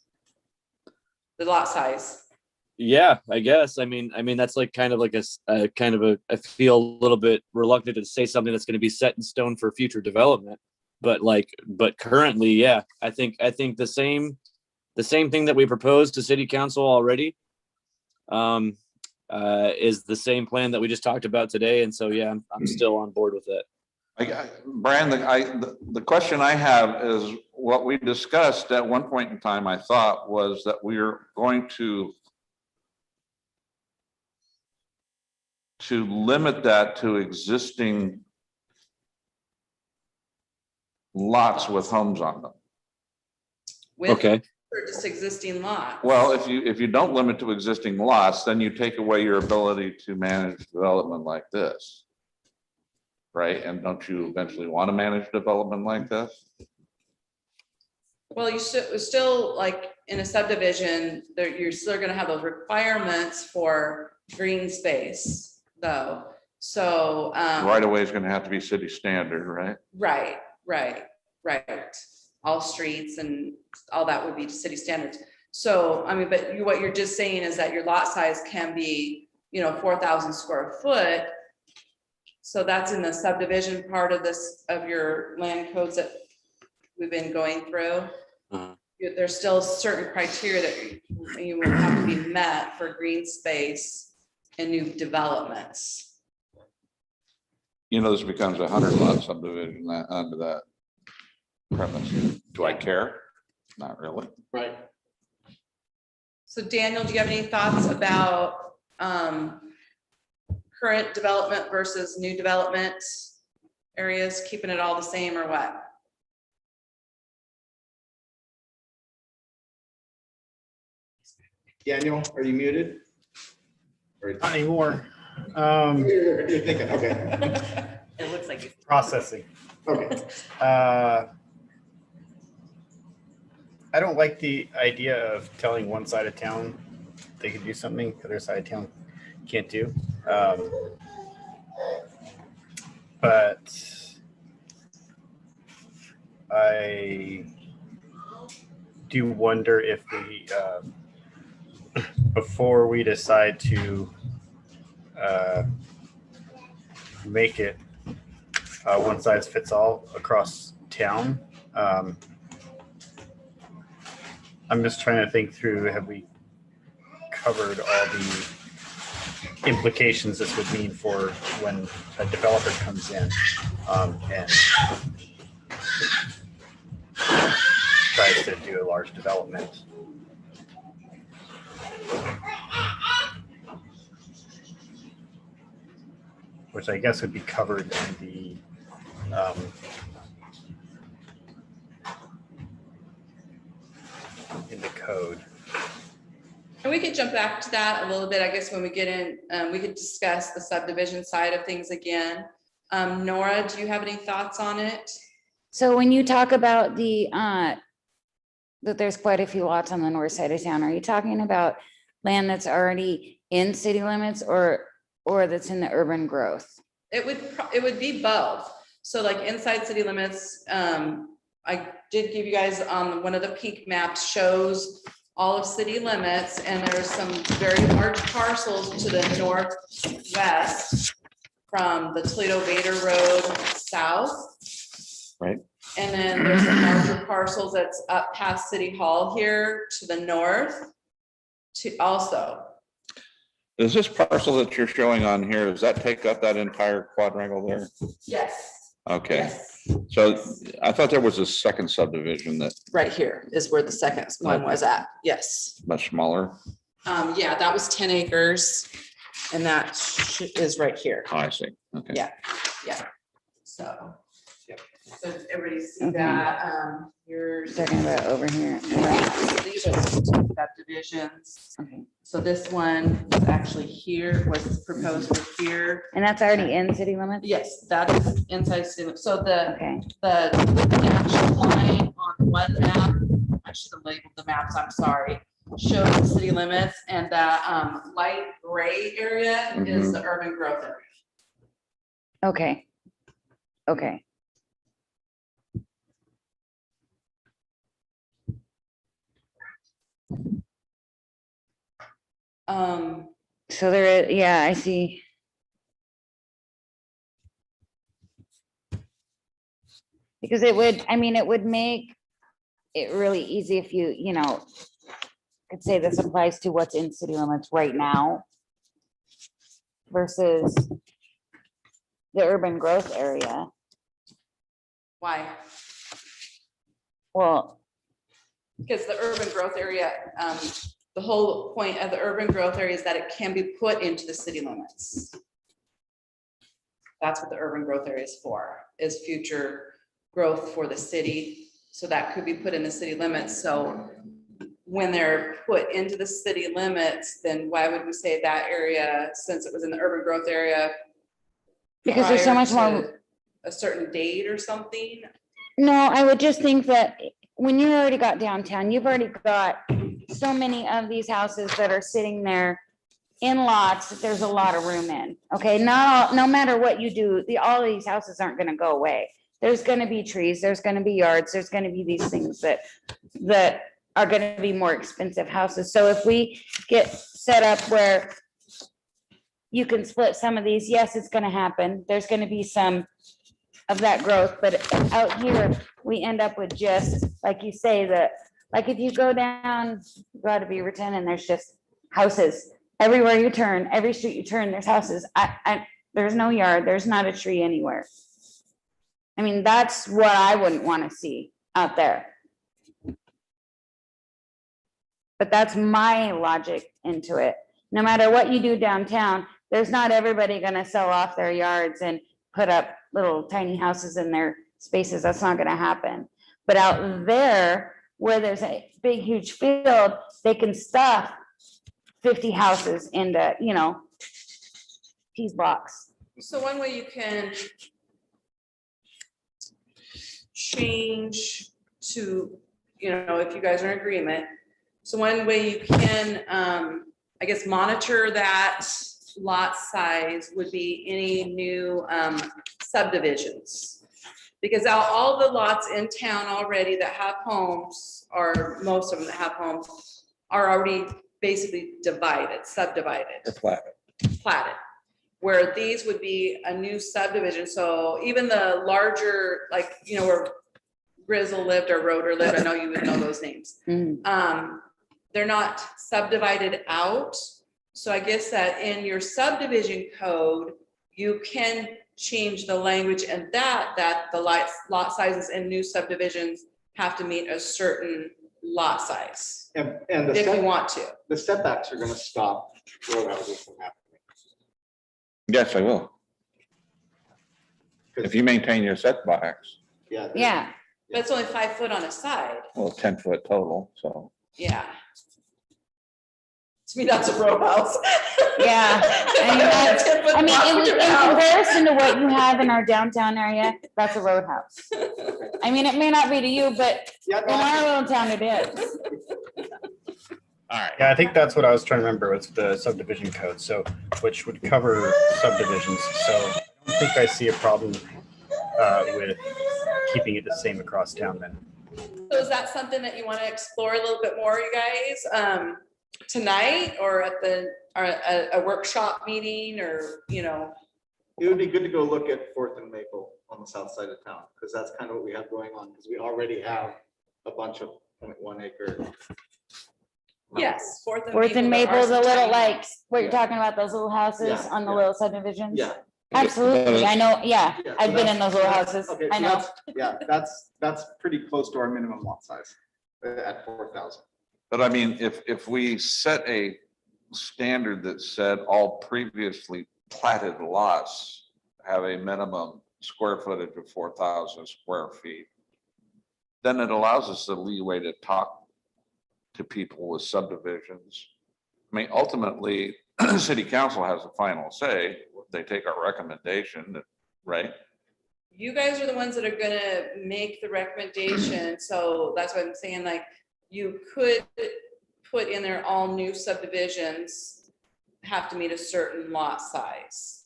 The lot size. Yeah, I guess. I mean, that's like kind of like I feel a little bit reluctant to say something that's going to be set in stone for future development. But currently, yeah, I think the same thing that we proposed to city council already is the same plan that we just talked about today. And so, yeah, I'm still on board with it. Brian, the question I have is what we discussed at one point in time, I thought, was that we are going to limit that to existing lots with homes on them. With Okay. or just existing lots? Well, if you don't limit to existing lots, then you take away your ability to manage development like this. Right? And don't you eventually want to manage development like this? Well, you still like in a subdivision, there, you're still gonna have those requirements for green space though. So, Right away is going to have to be city standard, right? right. All streets and all that would be city standards. So, I mean, but what you're just saying is that your lot size can be, 4,000 square foot. So that's in the subdivision part of this, of your land codes that we've been going through. Uh-huh. There's still certain criteria that you will have to be met for green space and new developments. This becomes 100 lot subdivision under that premise. Do I care? Not really. Right. So Daniel, do you have any thoughts about current development versus new development areas, keeping it all the same or what? Daniel, are you muted? Or- Not anymore. You're thinking, okay, It looks like it's Processing. okay. I don't like the idea of telling one side of town they can do something, the other side of town can't do. But I do wonder if we, before we decide to make it one size fits all across town, I'm just trying to think through, have we covered all the implications this would mean for when a developer comes in and tries to do a large development? Which I guess would be covered in the code. And we could jump back to that a little bit, I guess, when we get in, we could discuss the subdivision side of things again. Nora, do you have any thoughts on it? So when you talk about that there's quite a few lots on the north side of town, are you talking about land that's already in city limits or that's in the urban growth? It would be both. So like inside city limits, I did give you guys on one of the pink maps shows all of city limits, and there's some very large parcels to the northwest from the Toledo Vader Road south. Right. And then there's some larger parcels that's up past City Hall here to the north to also. Does this parcel that you're showing on here, does that take up that entire quadrangle there? Yes. Okay, Yes. so I thought there was a second subdivision that Right here is where the second one was at. Yes. much smaller. Yeah, that was 10 acres and that is right here. Oh, I see. Okay. Yeah. So. Yep. So does everybody see Okay. that? You're Talking about over here. These are the subdivisions. Okay. So this one was actually here, was proposed for here. And that's already in city limits? Yes, that is inside city limits. So the Okay. actual line on one map, I should have labeled the maps, I'm sorry, shows the city limits, and that light gray area is the urban growth area. Okay. Okay. So there is, yeah, I see. Because it would, I mean, it would make it really easy if you could say this applies to what's in city limits right now versus the urban growth area. Why? Well, Because the urban growth area, the whole point of the urban growth area is that it can be put into the city limits. That's what the urban growth area is for, is future growth for the city. So that could be put in the city limits. So when they're put into the city limits, then why would we say that area, since it was in the urban growth area? Because there's so prior much more. to a certain date or something? No, I would just think that when you already got downtown, you've already got so many of these houses that are sitting there in lots that there's a lot of room in. Okay, no matter what you do, all of these houses aren't gonna go away. There's gonna be trees, there's gonna be yards, there's gonna be these things that are gonna be more expensive houses. So if we get set up where you can split some of these, yes, it's gonna happen. There's gonna be some of that growth, but out here, we end up with just, like you say, like if you go down, go out to Beaverton and there's just houses. Everywhere you turn, every street you turn, there's houses. There's no yard, there's not a tree anywhere. I mean, that's what I wouldn't want to see out there. But that's my logic into it. No matter what you do downtown, there's not everybody gonna sell off their yards and put up little tiny houses in their spaces. That's not gonna happen. But out there, where there's a big, huge field, they can stuff 50 houses into, these blocks. So one way you can change to, if you guys are in agreement. So one way you can, I guess, monitor that lot size would be any new subdivisions. Because all the lots in town already that have homes, or most of them that have homes, are already basically subdivided. They're Platted. Where these would be a new subdivision. So even the larger, like, where Grizzle lived or Roder lived, I know you would know those names. They're not subdivided out. So I guess that in your subdivision code, you can change the language and that the lot sizes in new subdivisions have to meet a certain lot size. And If you want to. the setbacks are gonna stop row houses from happening. Yes, I will. If you maintain your setbacks, Yeah. Yeah, But it's only 5 foot on a side. well, 10-foot total, so. Yeah. To me, that's a row house. yeah. In comparison to what you have in our downtown area, that's a roadhouse. I mean, it may not be to you, but Yeah, in our little town, it is. All right. Yeah, I think that's what I was trying to remember was the subdivision code, so, which would cover subdivisions. So I don't think I see a problem with keeping it the same across town then. So is that something that you want to explore a little bit more, you guys, tonight or at a workshop meeting or, It would be good to go look at 4th and Maple on the south side of town, because that's kind of what we have going on, because we already have a bunch of 0.1 acre. yes. Fourth and Maple, the little, like, what you're Yeah. talking about, those little houses Yeah, on the yeah. little subdivisions? Yeah. Absolutely, I know, yeah, Yeah, so I've been that's- in those little houses, Okay, I so know. that's pretty close to our minimum lot size at 4,000. But I mean, if we set a standard that said all previously platted lots have a minimum square footage of 4,000 square feet, then it allows us the leeway to talk to people with subdivisions. I mean, ultimately, city council has the final say. They take our recommendation, right? You guys are the ones that are gonna make the recommendation, so that's what I'm saying, like, you could put in there all new subdivisions have to meet a certain lot size.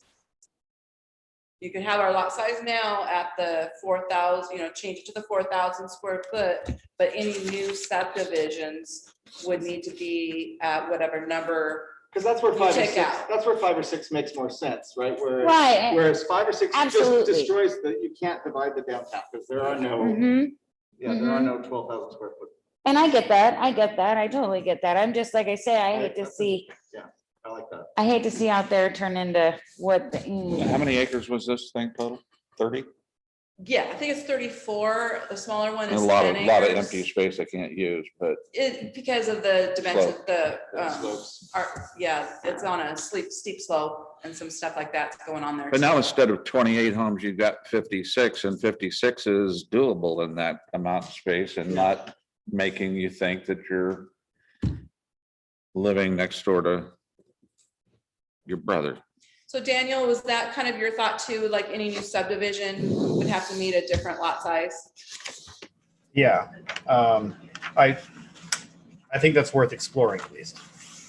You could have our lot size now at the 4,000, change it to the 4,000 square foot, but any new subdivisions would need to be at whatever number. Because that's where 5 or Check 6, out. that's where 5 or 6 makes more sense, right? Right. Whereas 5 or 6 just Absolutely. destroys you can't divide the downtown, because there are no, Mhm. there are no 12,000 square foot. And I get that, I totally get that, I'm just, like I say, I hate to see out there turn into what, How many acres was this thing total? 30? Yeah, I think it's 34, the smaller one And is a lot 10 of acres. empty space I can't use, but Because of the dimension, Slope. the, Slopes. it's on a steep slope. and some stuff like that's going on there. But now too. instead of 28 homes, you've got 56, and 56 is doable in that amount of space and not making you think that you're living next door to your brother. So Daniel, was that kind of your thought too? Like any new subdivision would have to meet a different lot size? Yeah, I think that's worth exploring at least.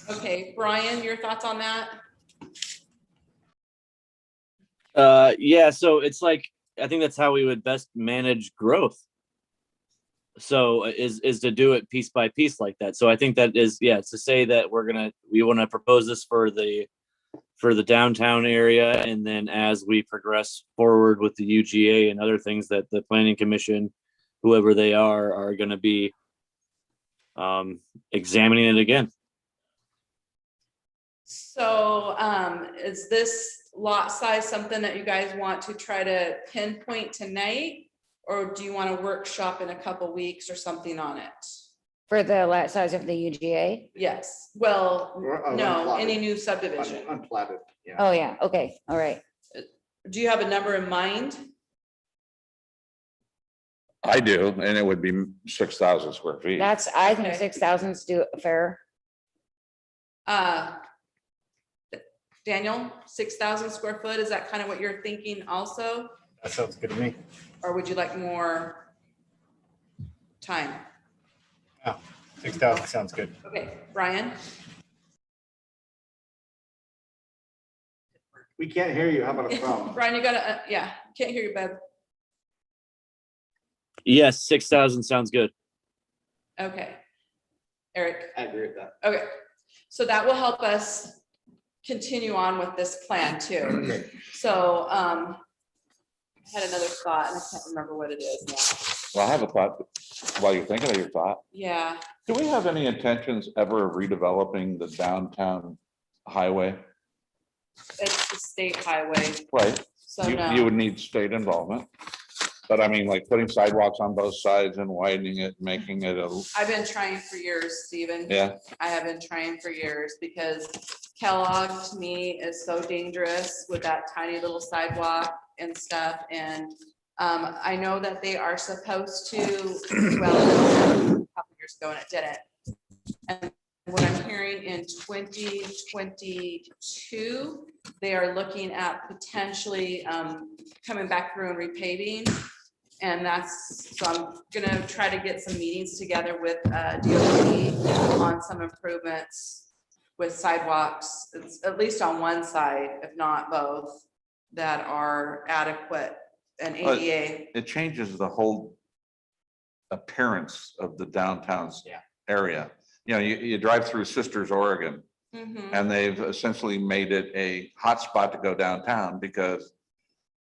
Okay, Brian, your thoughts on that? Yeah, so it's like, I think that's how we would best manage growth. So is to do it piece by piece like that. So I think that is, yeah, it's to say that we want to propose this for the downtown area. And then as we progress forward with the UGA and other things, that the planning commission, whoever they are going to be examining it again. So is this lot size something that you guys want to try to pinpoint tonight? Or do you want to workshop in a couple weeks or something on it? For the lot size of the UGA? Yes, well, Or no, unplatted. any new subdivision. Unplatted, yeah. Oh, yeah, okay, all right. Do you have a number in mind? I do, and it would be 6,000 square feet. I think Okay. 6,000 is fair. Daniel, 6,000 square foot, is that kind of what you're thinking also? That sounds good to me. Or would you like more time? 6,000 sounds good. Okay, Brian? We can't hear you. How about a phone? Brian, you gotta, yeah, can't hear you, bud. Yes, 6,000 sounds good. Okay. Eric? I agree with that. Okay, so that will help us continue on with this plan too. Okay. So, I had another thought and I can't remember what it is now. Well, I have a thought while you're thinking of your thought. Yeah, Do we have any intentions ever of redeveloping the downtown highway? it's the state highway, Right. so You no. would need state involvement. But I mean, like putting sidewalks on both sides and widening it, making it a, I've been trying for years, Stephen. yeah. I have been trying for years because Kellogg to me is so dangerous with that tiny little sidewalk and stuff. And I know that they are supposed to, well, a couple years ago and it didn't. And what I'm hearing in 2022, they are looking at potentially coming back through and repaving. And that's, so I'm gonna try to get some meetings together with DOT on some improvements with sidewalks, it's at least on one side, if not both, that are adequate and But ADA. it changes the whole appearance of the downtown's area. You know, you drive through Sisters, Oregon, Mhm. and they've essentially made it a hotspot to go downtown because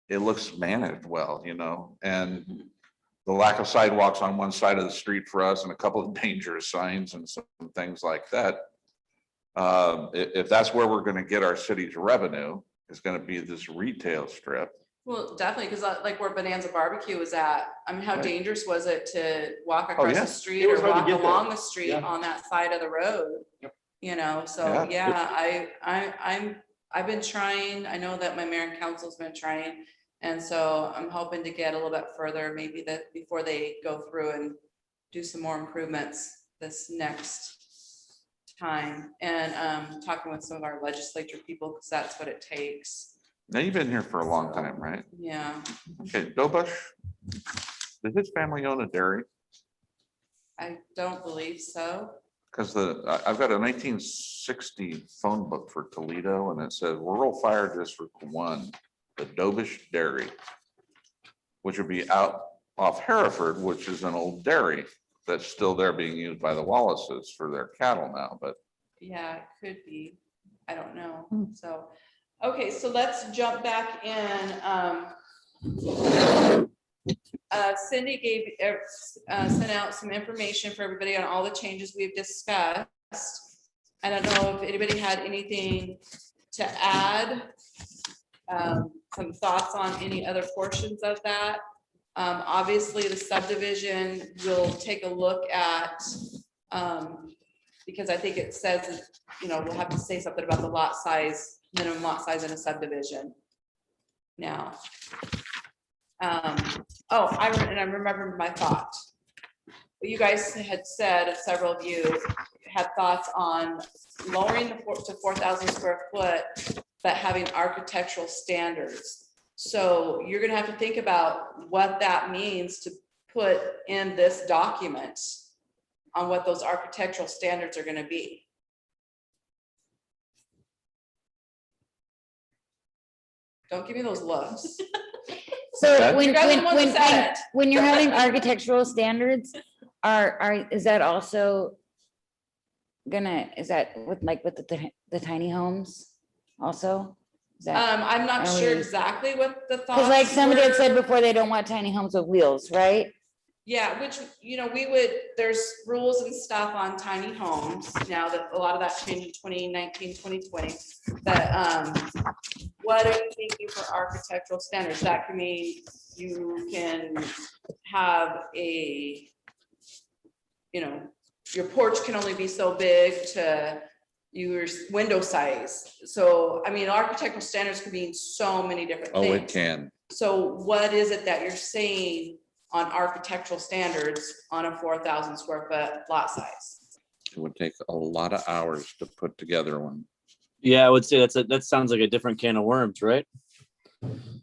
it looks managed well, you know, and the lack of sidewalks on one side of the street for us and a couple of dangerous signs and some things like that. If that's where we're gonna get our city's revenue, is gonna be this retail strip. Well, definitely, because like where Bonanza Barbecue was at, I mean, how Right. dangerous was it to walk Oh, across yeah. the street It or was hard to walk get there. along the street Yeah. on that side of the road? Yep. You know, so, Yeah. I've been trying, I know that my mayor and council's been trying. And so I'm hoping to get a little bit further, maybe that before they go through and do some more improvements this next time. And talking with some of our legislature people, because that's what it takes. Now, you've been here for a long time, right? Yeah, Okay, Dobush, does his family own a dairy? I don't believe so. Because I've got a 1960 phone book for Toledo and it says Rural Fire District 1, the Dobush Dairy, which would be out off Hereford, which is an old dairy that's still there being used by the Wallaces for their cattle now, but Yeah, it could be. I don't know. So, okay, so let's jump back in. Cindy sent out some information for everybody on all the changes we've discussed. I don't know if anybody had anything to add. Some thoughts on any other portions of that. Obviously, the subdivision will take a look at, because I think it says, you know, we'll have to say something about the lot size minimum lot size in a subdivision. Now. I remember my thought. You guys had said, several of you had thoughts on lowering to 4,000 square foot, but having architectural standards. So you're gonna have to think about what that means to put in this document on what those architectural standards are gonna be. Don't give me those looks. So You guys are the ones that said it. when you're having architectural standards, is that also is that with the tiny homes also? Is that, I'm not are sure we- exactly what the thoughts. cause like somebody had were. said before, they don't want tiny homes with wheels, right? Yeah, which, there's rules and stuff on tiny homes now that a lot of that changed in 2019, 2020. But what are you thinking for architectural standards? That can mean you can have your porch can only be so big to your window size. So, I mean, architectural standards can mean so many different Oh, it things. can. So what is it that you're saying on architectural standards on a 4,000 square foot lot size? It would take a lot of hours to put together one. Yeah, I would say that sounds like a different can of worms, right?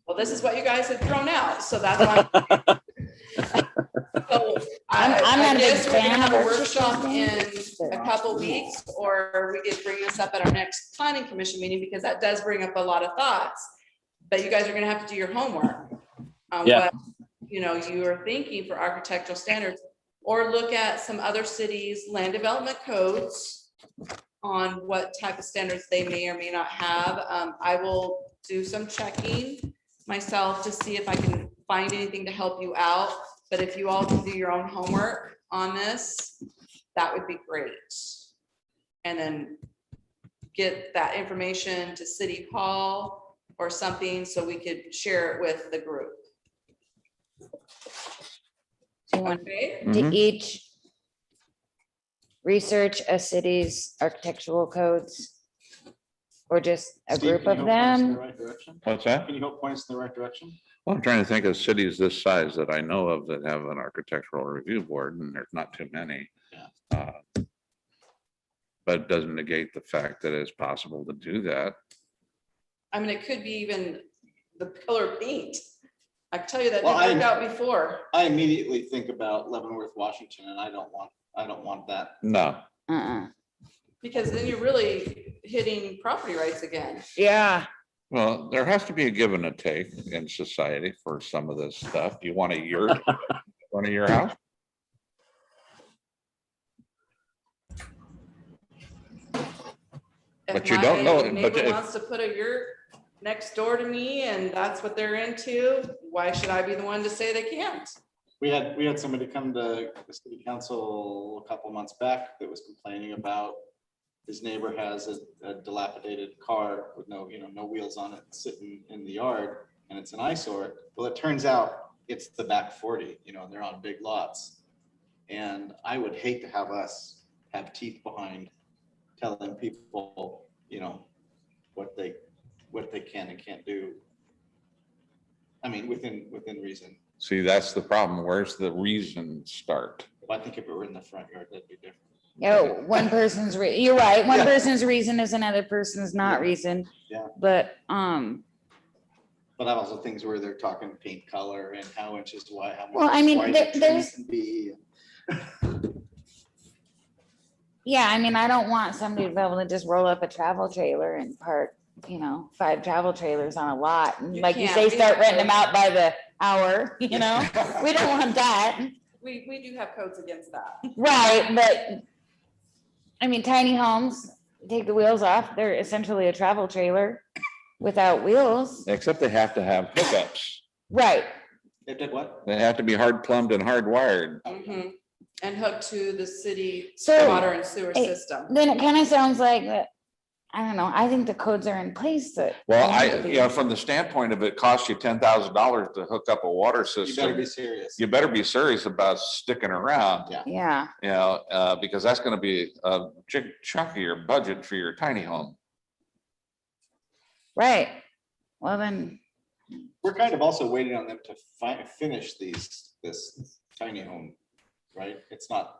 Well, this is what you guys have thrown out, so that's why. So I'm I not a big guess we're gonna fan have of a workshop in architectural a couple weeks, or we could bring this up at our next planning commission meeting, because that does bring up a lot of thoughts. But you guys are gonna have to do your homework on Yeah. what, you are thinking for architectural standards, or look at some other cities' land development codes on what type of standards they may or may not have. I will do some checking myself to see if I can find anything to help you out. But if you all can do your own homework on this, that would be great. And then get that information to City Hall or something so we could share it with the group. Do you want Okay? to Mhm. each research a city's architectural codes? Or just a Steve, group can you of help point us in them? the right direction? What's that? Can you help point us in the right direction? Well, I'm trying to think of cities this size that I know of that have an architectural review board, and there's not too many. But it doesn't negate the fact that it's possible to do that. I mean, it could be even the pillar paint. I can tell you that Well, didn't work out before. I immediately think about Leavenworth, Washington, and I don't want that. No, Uh-uh. Because then you're really hitting property rights again. Yeah, well, there has to be a give and a take in society for some of this stuff. You want a yurt in front of your house? But you don't know it, If my but neighbor if- wants to put a yurt next door to me and that's what they're into, why should I be the one to say they can't? We had somebody come to the city council a couple months back that was complaining about his neighbor has a dilapidated car with no wheels on it sitting in the yard, and it's an eyesore. Well, it turns out it's the back 40, they're on big lots. And I would hate to have us have teeth behind telling people, what they can and can't do. I mean, within reason. See, that's the problem. Where's the reason start? I think if it were in the front yard, that'd be different. one person's, you're right, one Yeah. person's reason is another person's not reason. Yeah. But, But I've also things where they're talking paint color and how inches wide, how much. Well, I mean, wide the tree there's- can be. yeah, I mean, I don't want somebody to be able to just roll up a travel trailer and park, 5 travel trailers on a lot. And You like you can't. say, We start have renting them those. out by the hour, we don't want that. We do have codes against that. Right, but I mean, tiny homes, take the wheels off, they're essentially a travel trailer without wheels. Except they have to have hookups. Right, They did what? They have to be hard plumbed and hardwired. Mhm. And hooked to the city So, water and sewer hey, system. then it kind of sounds like that, I don't know, I think the codes are in place that. Well, they need to be. from the standpoint of it costs you $10,000 to hook up a water You better system. be serious. You better be serious about sticking around, Yeah. Yeah, because that's gonna be a big chunk of your budget for your tiny home. Right. Well, then, We're kind of also waiting on them to finish this tiny home, right? It's not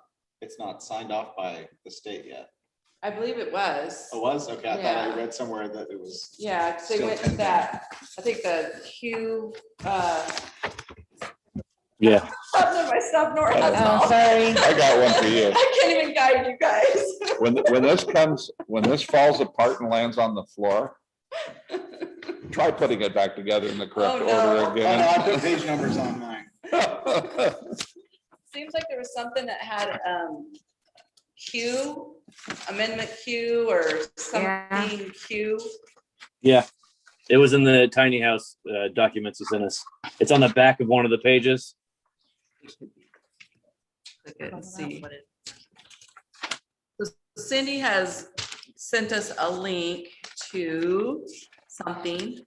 signed off by the state yet. I believe it was. Oh, was? Okay, I thought Yeah. I read somewhere that it was. Yeah, 'cause they Still went to pending. that, I think the Q, Yeah. my stuff, Nora has it oh, all. sorry. I got one for you. I can't even guide you guys. When this falls apart and lands on the floor, try putting it back together in the correct Oh, no. order Oh, no, I put again. page numbers on mine. Seems like there was something that had Q, amendment Q or something Q. Yeah. It was in the tiny house documents you sent us. It's on the back of one of the pages. Click it and see. So Cindy has sent us a link to something,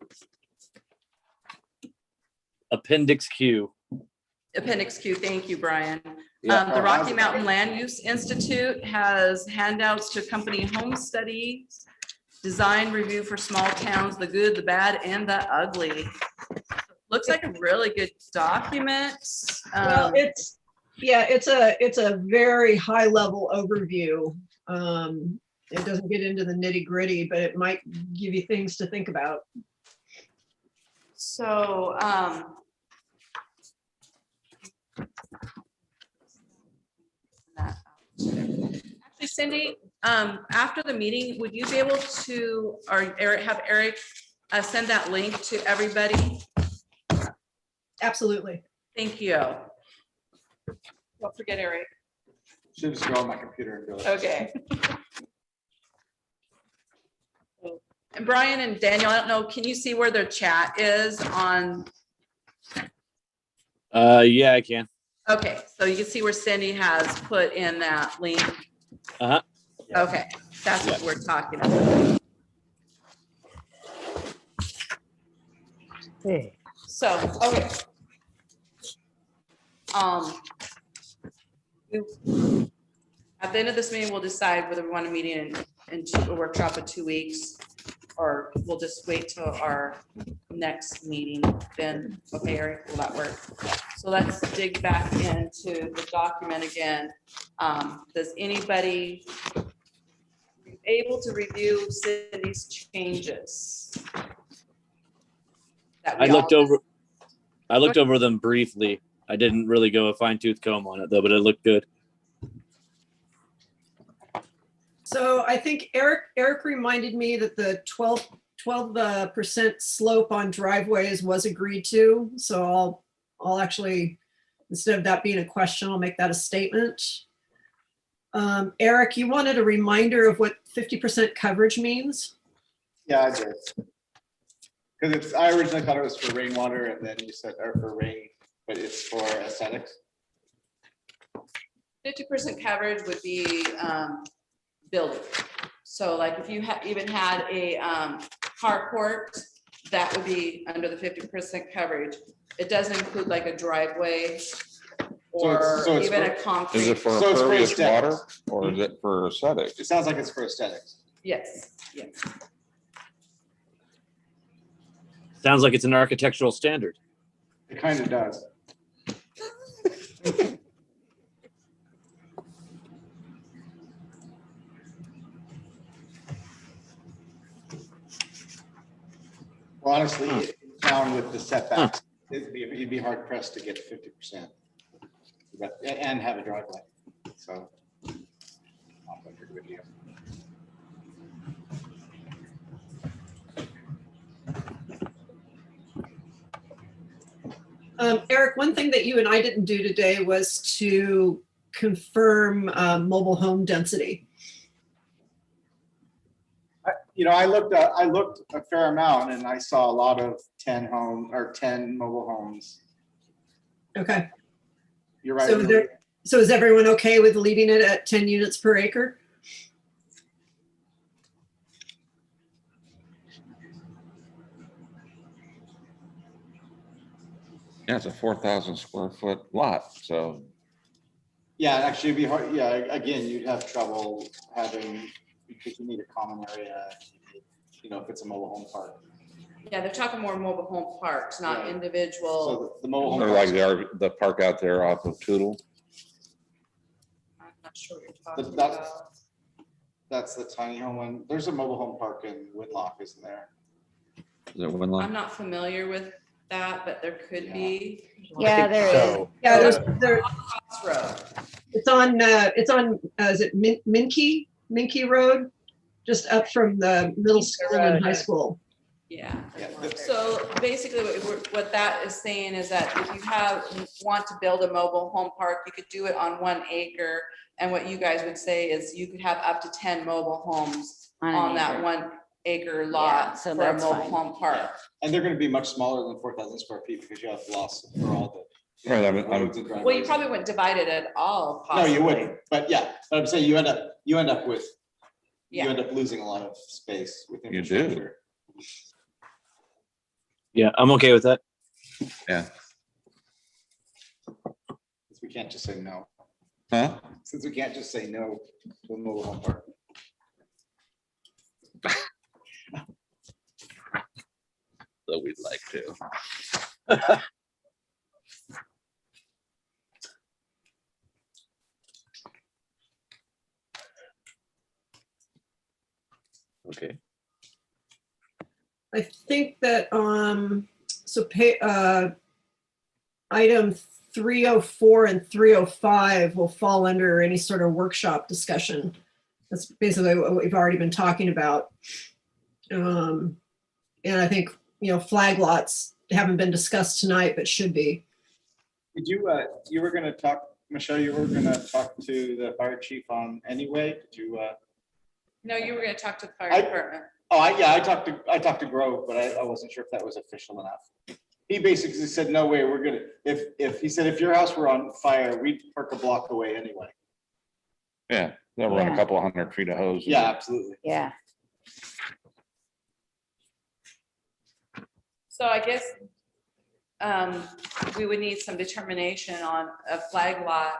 Appendix Q. Appendix Q. Thank you, Brian. Yeah. The Rocky Mountain Land Use Institute has handouts to accompany home studies, design review for small towns, the good, the bad, and the ugly. Looks like a really good document. Well, it's a very high level overview. It doesn't get into the nitty gritty, but it might give you things to think about. So, actually, Cindy, after the meeting, would you be able to, or Eric, have Eric send that link to everybody? Absolutely. Thank you. Don't forget Eric. Should just go on my computer and go. Okay. And Brian and Daniel, I don't know, can you see where their chat is on? Yeah, I can. Okay, so you can see where Cindy has put in that link. Uh-huh. Okay, that's what we're talking about. So, okay. At the end of this meeting, we'll decide whether we want a meeting in a workshop in 2 weeks, or we'll just wait till our next meeting. Then, okay, Eric, will that work? So let's dig back into the document again. Does anybody able to review Cindy's changes? That we I looked all- over them briefly. I didn't really go a fine tooth comb on it though, but it looked good. So I think Eric reminded me that the 12% slope on driveways was agreed to. So I'll actually, instead of that being a question, I'll make that a statement. Eric, you wanted a reminder of what 50% coverage means? Yeah, I did. Because I originally thought it was for rainwater and then you said, or for rain, but it's for aesthetics. 50% coverage would be building. So like if you even had a carport, that would be under the 50% coverage. It doesn't include like a driveway or so it's even for- a concrete. Is it for So it's for impervious water aesthetics. or is it for aesthetic? It sounds like it's for aesthetics. Yes, yes. Sounds like it's an architectural standard. It kind of does. Well, honestly, in town with the setbacks, you'd be hard pressed to get 50%. And have a driveway, so. Not much of a good deal. Eric, one thing that you and I didn't do today was to confirm mobile home density. I looked a fair amount and I saw a lot of 10 mobile homes. Okay. You're right. So is everyone okay with leaving it at 10 units per acre? Yeah, it's a 4,000 square foot lot, so. Yeah, actually it'd be hard. Yeah, again, you'd have trouble having, because you need a common area, if it's a mobile home park. Yeah, they're talking more mobile home parks, not Right. individual. So the mobile home. Or like the park out there off of Tootle. I'm not sure what you're talking That's- about. That's the tiny home one. There's a mobile home park in Whitlock, isn't there? Is it Winlow? I'm not familiar with that, but there could Yeah. be. Yeah, there is. So, Yeah, Crossroad. it's on, is it Minky Road? Just up from the middle school and high school. Yeah. Yeah. So basically what that is saying is that if you want to build a mobile home park, you could do it on 1 acre. And what you guys would say is you could have up to 10 mobile homes On an on that acre. 1 acre Yeah, lot so for a that's mobile fine. home park. And they're gonna be much smaller than 4,000 square feet because you have lots for all the. Right, roads and Well, you driveways. probably wouldn't divide it at all, No, possibly. you wouldn't, but yeah, but I'm saying you end up with, you Yeah. end up losing a lot of space with You do. infrastructure. Yeah, I'm okay with that. Yeah. Since we can't just say no, Huh? since we can't just say no to a mobile home park. Though we'd like to. Okay. I think that, item 304 and 305 will fall under any sort of workshop discussion. That's basically what we've already been talking about. And I think, flag lots haven't been discussed tonight, but should be. Did you were gonna talk, Michelle, you were gonna talk to the fire chief on anyway, did you? No, you were gonna talk to the fire I- department. Oh, I talked to Grove, but I wasn't sure if that was official enough. He basically said, no way, we're gonna, he said, if your house were on fire, we'd park a block away anyway. Yeah, they'll run a Yeah. couple 100 feet of hose. Yeah, absolutely. Yeah, So I guess we would need some determination on a flag lot.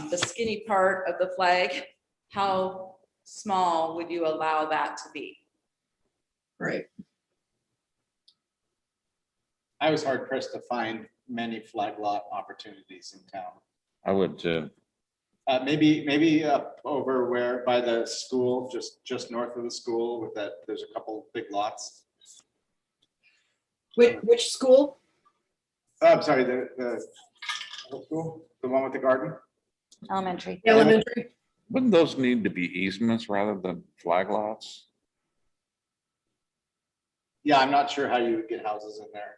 The skinny part of the flag, how small would you allow that to be? Right. I was hard pressed to find many flag lot opportunities in town. I would too. Maybe over where by the school, just north of the school with that, there's a couple big lots. Which school? Oh, I'm sorry, the middle school, the one with the garden. elementary. Elementary? Wouldn't those need to be easements rather than flag lots? Yeah, I'm not sure how you would get houses in there.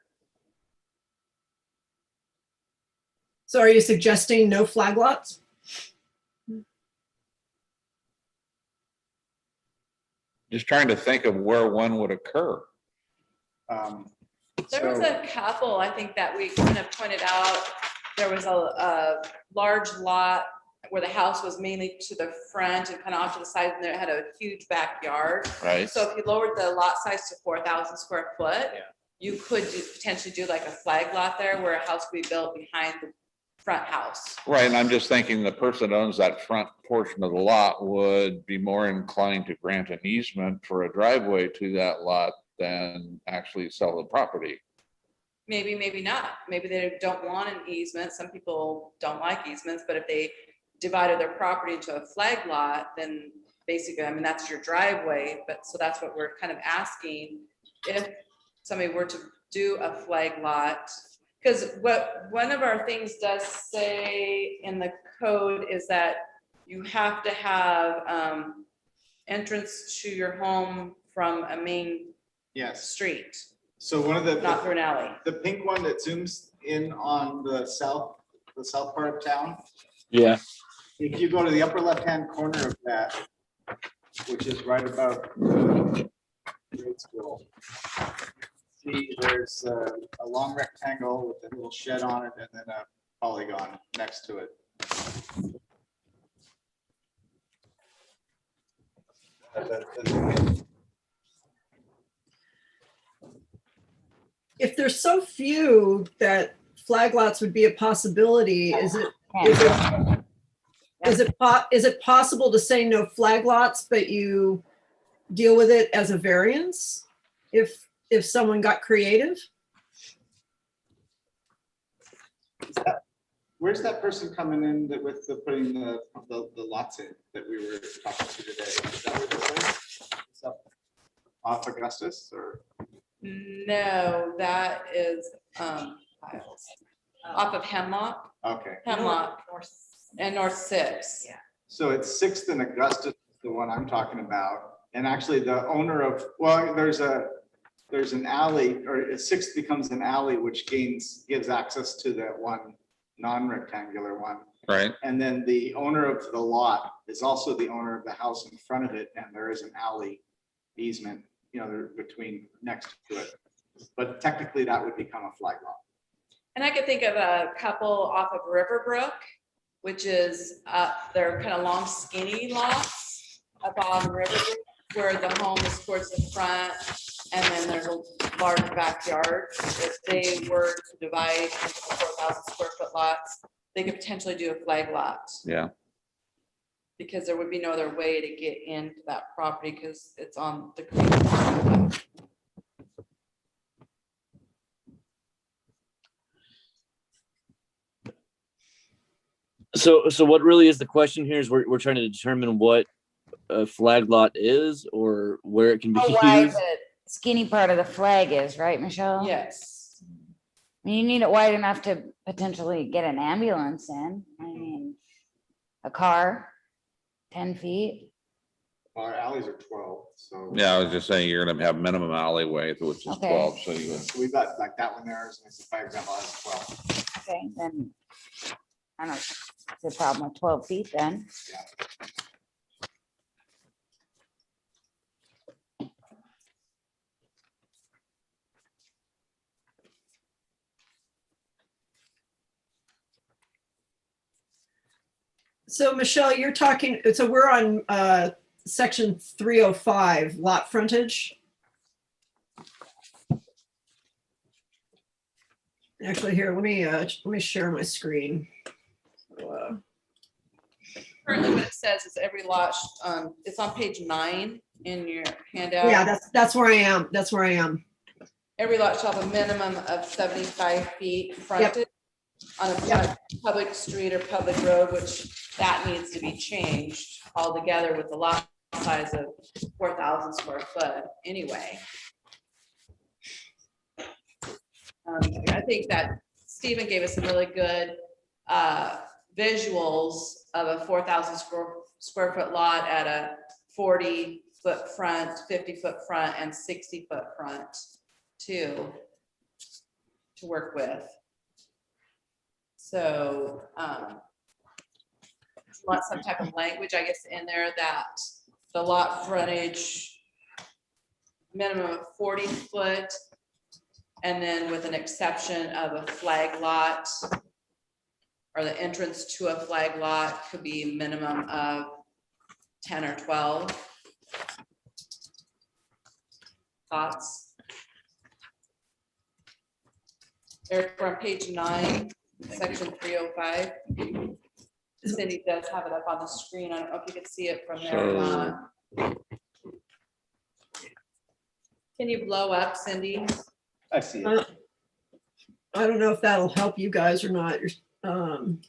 So are you suggesting no flag lots? Just trying to think of where one would occur. There was So- a couple, I think, that we kind of pointed out. There was a large lot where the house was mainly to the front and kind of off to the side, and it had a huge backyard. Right. So if you lowered the lot size to 4,000 square foot, Yeah. you could potentially do like a flag lot there where a house would be built behind the front house. Right, and I'm just thinking the person that owns that front portion of the lot would be more inclined to grant an easement for a driveway to that lot than actually sell the property. Maybe, maybe not. Maybe they don't want an easement. Some people don't like easements, but if they divided their property into a flag lot, then basically, I mean, that's your driveway. But so that's what we're kind of asking. If somebody were to do a flag lot, because what one of our things does say in the code is that you have to have entrance to your home from a main Yes, street, so one of not through an alley. the pink one that zooms in on the south part of town. Yeah. If you go to the upper left-hand corner of that, which is right above the grade school, see, there's a long rectangle with a little shed on it and then a polygon next to it. If there's so few that flag lots would be a possibility, is it possible to say no flag lots, but you deal with it as a variance? If if someone got creative. Where's that person coming in that with the putting the lots in that we were talking to today? Is that where this is? Is that off Augustus or? No, that is Piles. Off of Hemlock, Okay, Hemlock and North Six. Yeah. so it's 6th and Augustus, the one I'm talking about. And actually the owner of, well, there's an alley, or 6th becomes an alley, which gives access to that one non-rectangular one. Right. And then the owner of the lot is also the owner of the house in front of it, and there is an alley easement, they're between, next to it. But technically that would become a flag lot. And I could think of a couple off of Riverbrook, which is, they're kind of long skinny lots up on Riverbrook, where the home is towards the front, and then there's a large backyard. If they were to divide into 4,000 square foot lots, they could potentially do a flag lot, Yeah. because there would be no other way to get into that property because it's on the creek. So what really is the question here is we're trying to determine what a flag lot is or where it can be How wide used. the skinny part of the flag is, right, Michelle? Yes. I mean, you need it wide enough to potentially get an ambulance in. I mean, a car, 10 feet. Our alleys are 12, so. Yeah, I was just saying, you're gonna have minimum alleyway, which is Okay. 12, so you. So we've got like that one there, as by example, has 12. Okay, then I don't see a problem with 12 feet then. So Michelle, you're talking, so we're on section 305, lot frontage. Actually, here, let me share my screen. So, Currently what it says is every lot, it's on page 9 in your handout. yeah, that's where I am. That's where I am. Every lot shall have a minimum of 75 feet frontage on a public street or public road, which that needs to be changed altogether with the lot size of 4,000 square foot anyway. I think that Stephen gave us some really good visuals of a 4,000 square foot lot at a 40-foot front, 50-foot front, and 60-foot front too, to work with. So want some type of language, I guess, in there that the lot frontage minimum of 40 foot, and then with an exception of a flag lot or the entrance to a flag lot could be minimum of 10 or 12. Thoughts? Eric, we're on page 9, section 305. Cindy does have it up on the screen. I don't know if you can see it from there or not. Can you blow up, Cindy? I see it. I don't know if that'll help you guys or not. I mean,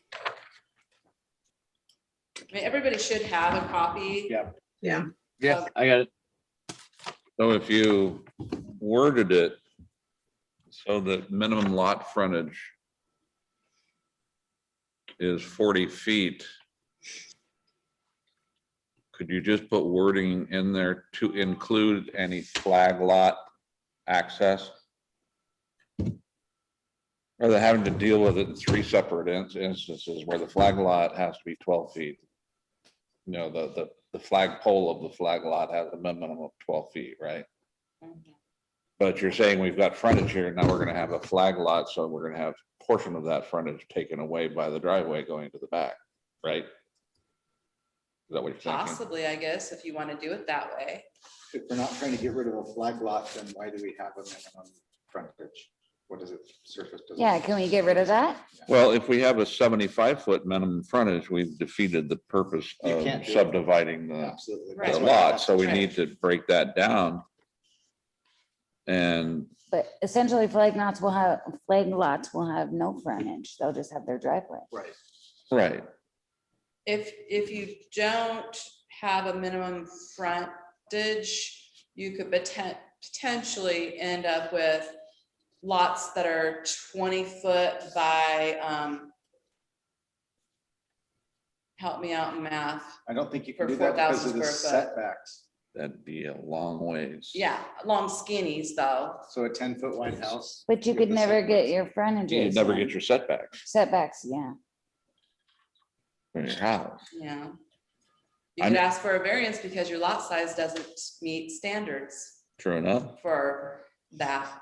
everybody should have a copy. Yeah. Yeah. Yeah, I got it. So if you worded it so that minimum lot frontage is 40 feet, could you just put wording in there to include any flag lot access? Rather than having to deal with it in 3 separate instances where the flag lot has to be 12 feet. You know, the flag pole of the flag lot has a minimum of 12 feet, right? But you're saying we've got frontage here, now we're gonna have a flag lot, so we're gonna have a portion of that frontage taken away by the driveway going to the back, right? Is that what you're thinking? Possibly, I guess, if you want to do it that way. If we're not trying to get rid of a flag lot, then why do we have a minimum frontage? What does it surface? does it- Yeah, can we get rid of that? Well, if we have a 75-foot minimum frontage, we've defeated the purpose You of can't do it. subdividing the Absolutely. Right. That's the why lot, that's- so we right. need to break that down. And But essentially flag lots will have no frontage. They'll just have their driveway. Right. right, If you don't have a minimum frontage, you could potentially end up with lots that are 20 foot by, help me out in math. I don't think you For can do that because 4,000 of the square foot. setbacks. that'd be a long ways. Yeah, long skinnies though. So a 10-foot wide house. But you with could the never get setbacks. your frontages. You'd never in. get your setbacks Setbacks, yeah. from your house. Yeah. You I'm- could ask for a variance because your lot size doesn't meet standards True enough. for that.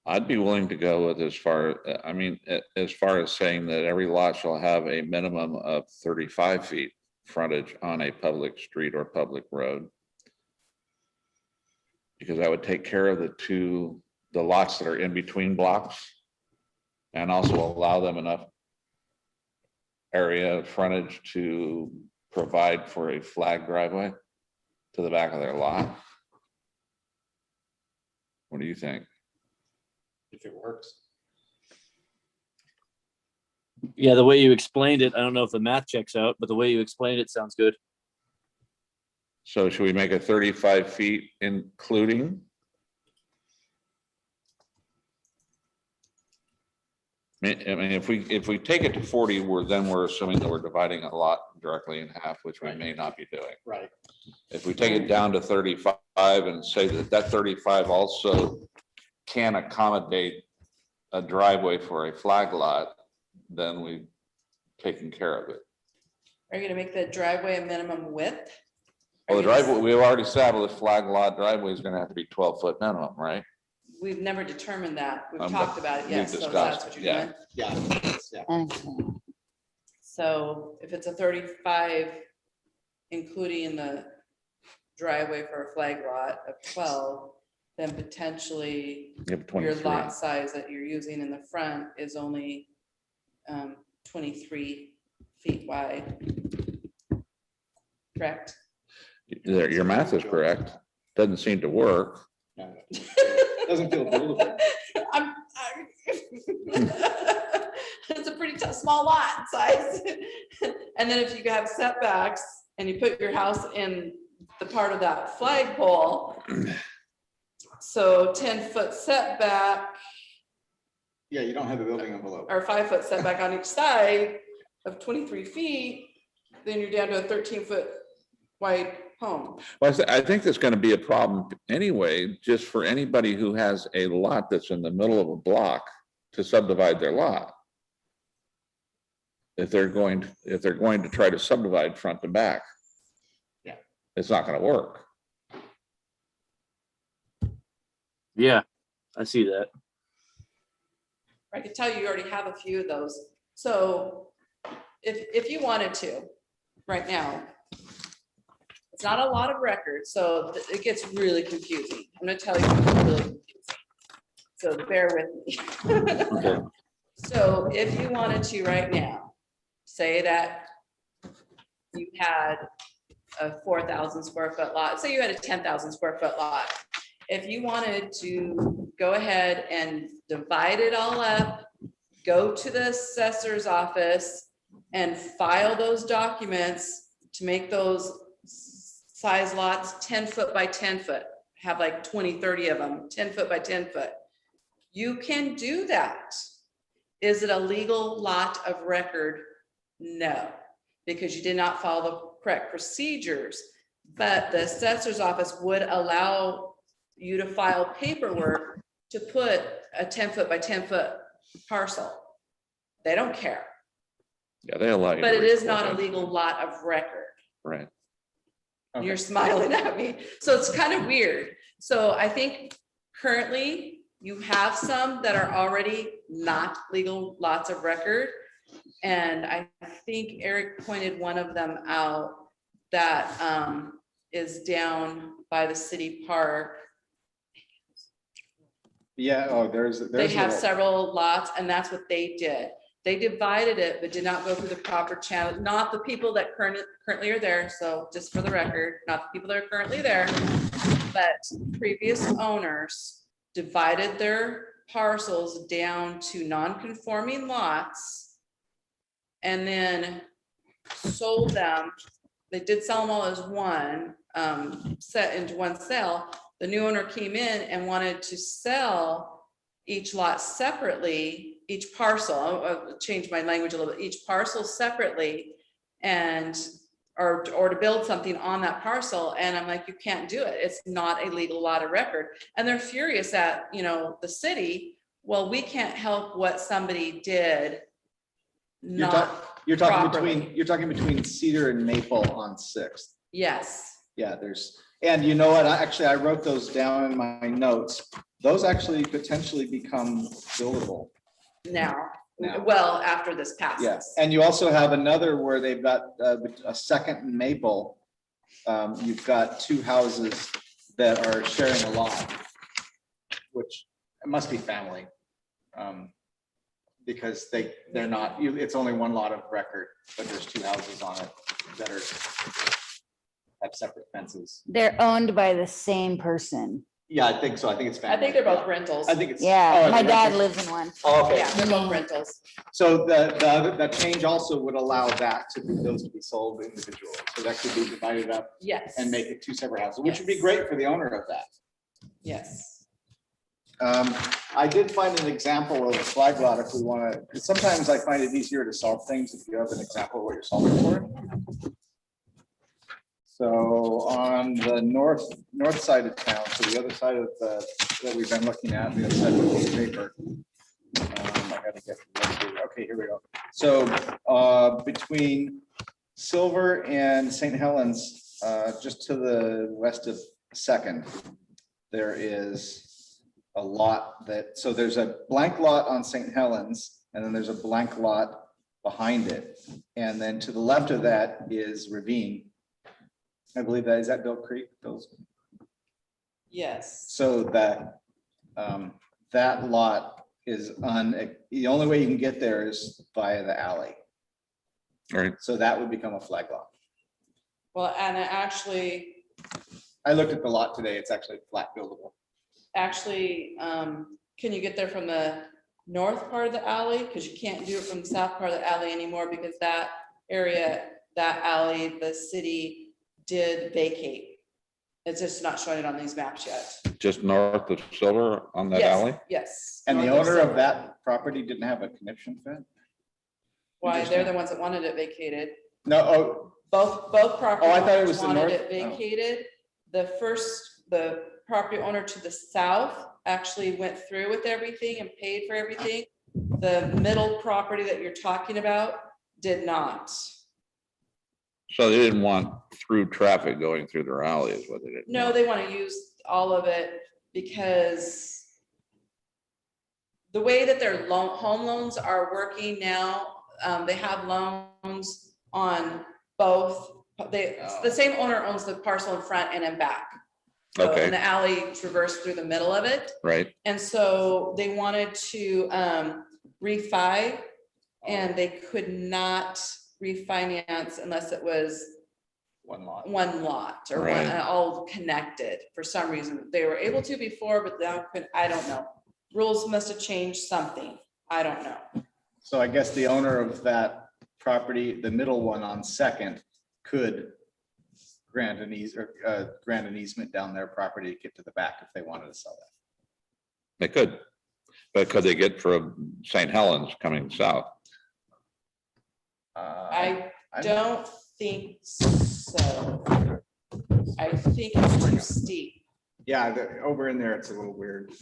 I'd be willing to go with as far, I mean, as far as saying that every lot shall have a minimum of 35 feet frontage on a public street or public road. Because that would take care of the lots that are in between blocks. And also allow them enough area of frontage to provide for a flag driveway to the back of their lot. What do you think? If it works. Yeah, the way you explained it, I don't know if the math checks out, but the way you explained it sounds good. So should we make it 35 feet including? I mean, if we take it to 40, we're assuming that we're dividing a lot directly in half, which we may not be doing. Right. If we take it down to 35 and say that 35 also can accommodate a driveway for a flag lot, then we've taken care of it. Are you gonna make the driveway a minimum width? Well, the driveway, we've already established flag lot driveway is gonna have to be 12-foot minimum, right? We've never determined that. We've But talked about it, we've yes, so discussed, that's what you're yeah. doing. Yeah. Okay. So if it's a 35, including the driveway for a flag lot of 12, then potentially You have your 23. lot size that you're using in the front is only 23 feet wide. Correct? Your math is correct. Doesn't seem to work. Doesn't feel doable. It's a pretty small lot size. And then if you have setbacks and you put your house in the part of that flagpole, so 10-foot setback Yeah, you don't have a building envelope. or 5-foot setback on each side of 23 feet, then you're down to a 13-foot wide home. Well, I think there's gonna be a problem anyway, just for anybody who has a lot that's in the middle of a block to subdivide their lot. If they're going to try to subdivide front to back. Yeah. It's not gonna work. Yeah, I see that. I can tell you already have a few of those. So if you wanted to, right now, it's not a lot of records, so it gets really confusing. I'm gonna tell you, it's really confusing. So bear with me. Okay. So if you wanted to right now, say that you had a 4,000 square foot lot, say you had a 10,000 square foot lot. If you wanted to go ahead and divide it all up, go to the assessor's office and file those documents to make those size lots 10 foot by 10 foot, have like 20, 30 of them, 10 foot by 10 foot. You can do that. Is it a legal lot of record? No, because you did not follow the correct procedures. But the assessor's office would allow you to file paperwork to put a 10 foot by 10 foot parcel. They don't care, Yeah, they allow you. but to it is record not a it. legal lot of record. Right. Okay. You're smiling at me. So it's kind of weird. So I think currently you have some that are already not legal lots of record. And I think Eric pointed one of them out that is down by the city park. Yeah, oh, there's. They have a- several lots and that's what they did. They divided it, but did not go through the proper channel, not the people that currently are there. So just for the record, not the people that are currently there, but previous owners divided their parcels down to non-conforming lots and then sold them. They did sell them all as one, set into one sale. The new owner came in and wanted to sell each lot separately, each parcel. I'll change my language a little bit, each parcel separately, and or to build something on that parcel. And I'm like, you can't do it. It's not a legal lot of record. And they're furious at, you know, the city. Well, we can't help what somebody did. You're talking between Cedar and Maple on 6th. Yes. Yeah, and you know what? I wrote those down in my notes. Those actually potentially become buildable. Now, Now. well, after this passes. Yes, and you also have another where they've got a second in Maple. You've got 2 houses that are sharing a lot, which it must be family. Because they're not, it's only one lot of record, but there's 2 houses on it that have separate fences. They're owned by the same person. Yeah, I think so. I think it's family. I think they're both rentals. I think it's. Yeah, oh, my okay, dad okay. lives in one. Oh, okay. Yeah, they're both rentals. So the change also would allow those to be sold individually. So that could be divided up Yes. and make it 2 separate houses, which would be Yes. great for the owner of that. Yes. I did find an example of a flag lot if we want to, because sometimes I find it easier to solve things if you have an example of what you're solving for. So on the north side of town, so the other side of that we've been looking at, the other side of the paper. I gotta get, okay, here we go. So between Silver and St. Helens, just to the west of Second, there is a lot so there's a blank lot on St. Helens, and then there's a blank lot behind it. And then to the left of that is Ravine. I believe is that Bill Creek? Yes. So that lot is the only way you can get there is via the alley. All right. So that would become a flag lot. Well, and actually, I looked at the lot today. It's actually flat buildable. can you get there from the north part of the alley? Because you can't do it from the south part of the alley anymore because that area, that alley, the city did vacate. It's just not showing it on these maps yet. Just north of Silver on that Yes, alley? yes. And the north owner of Silver. that property didn't have a connection fence? Why, they're the ones that wanted it vacated. No, Both property Oh, I thought it owners was the wanted north- it vacated. The property owner to the south actually went through with everything and paid for everything. The middle property that you're talking about did not. So they didn't want through traffic going through their alley is what they did. No, they want to use all of it because the way that their home loans are working now, they have loans on both. The same owner owns the parcel in front and in back. So, Okay. and the alley traversed through the middle of it. Right. And so they wanted to refi, and they could not refinance unless it was one lot. one lot or Right. all connected for some reason. They were able to before, but now I don't know. Rules must have changed something. I don't know. So I guess the owner of that property, the middle one on Second, could grant an easement down their property to get to the back if they wanted to sell that. They could. But could they get from St. Helens coming south? I don't think so. I think it's too steep. Yeah, over in there, it's a little weird.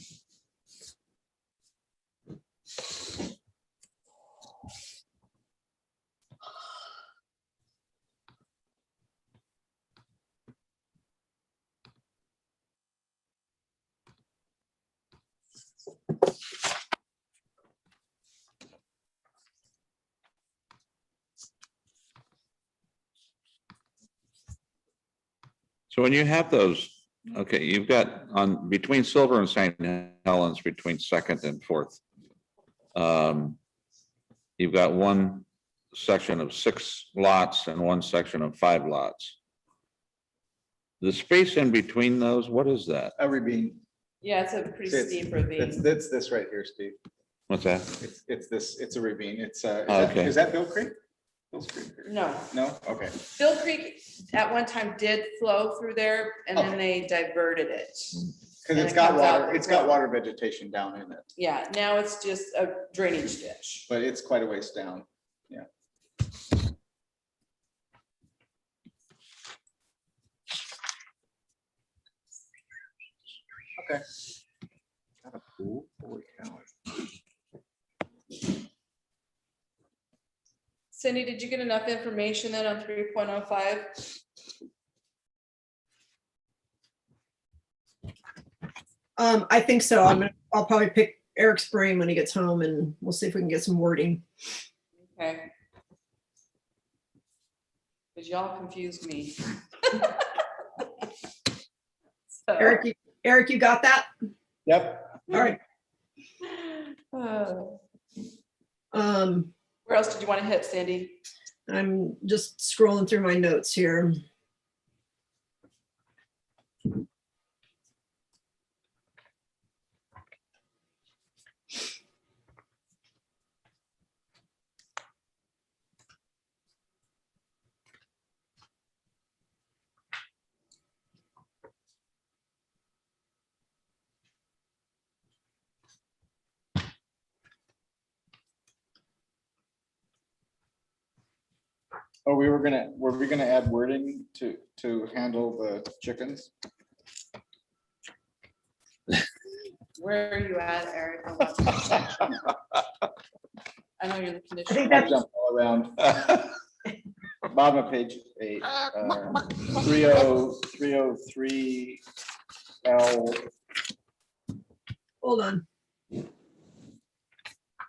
So when you have those, okay, you've got on between Silver and St. Helens, between Second and Fourth. you've got one section of 6 lots and one section of 5 lots. The space in between those, what is that? A ravine. Yeah, it's a pretty It's- steep ravine. It's this right here, Steve. What's that? It's a ravine. Okay. Is that Bill Creek? Bill's Creek. No, No? Okay. Bill Creek at one time did flow through there and then Oh. they diverted it. Because And it's it got comes out water, the it's got road. water vegetation down in it, Yeah, now it's just a drainage ditch. but it's quite a ways down. Yeah. Okay. Got a pool? Holy cow. Cindy, did you get enough information then on 3.05? I think so. I'll probably pick Eric's brain when he gets home and we'll see if we can get some wording. Okay. Because y'all confused me. So, Eric, you got that? Yep. All right. uh, Where else did you want to hit, Sandy? I'm just scrolling through my notes here. Oh, were we gonna add wording to handle the chickens? Where are you at, Eric? I know you're the I think conditioner. that's, Jump all around. Bottom of page 8, 303 L. hold on.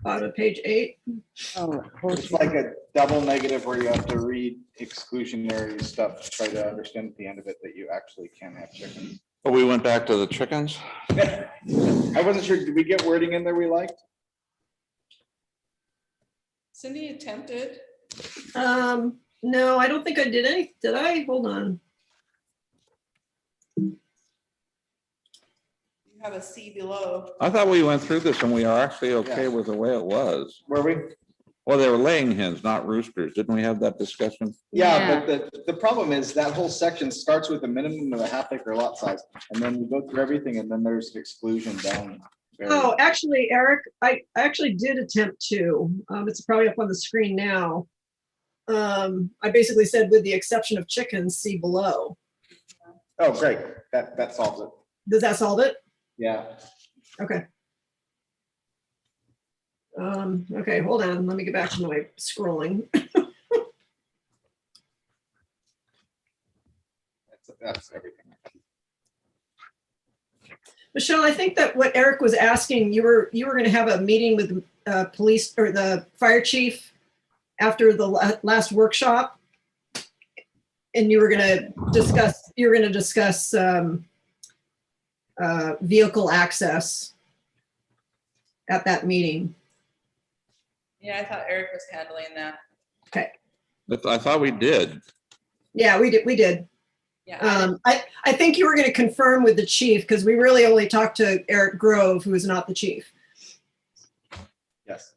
Bottom of page 8. Oh, It's like a double negative where you have to read exclusionary stuff to try to understand at the end of it that you actually can have chickens. Oh, we went back to the chickens? I wasn't sure, did we get wording in there we liked? Cindy attempted. No, I don't think I did any. Did I? Hold on. You have a C below. I thought we went through this and we are actually okay with the way it was. Were we? Well, they were laying hens, not roosters. Didn't we have that discussion? Yeah, but the problem is that whole section starts with a minimum of a half-acre lot size, and then you go through everything, and then there's an exclusion down. very- Oh, actually, Eric, I actually did attempt to. It's probably up on the screen now. I basically said, with the exception of chickens, see below. Oh, great, that solves it, Does that solve it? yeah. Okay. Okay, hold on. Let me get back to my scrolling. That's everything. Michelle, I think that what Eric was asking, you were going to have a meeting with police or the fire chief after the last workshop, and you were going to discuss vehicle access at that meeting. Yeah, I thought Eric was handling that. But I thought we did. Yeah, we did. Yeah. I think you were going to confirm with the chief because we really only talked to Eric Grove, who is not the chief. Yes.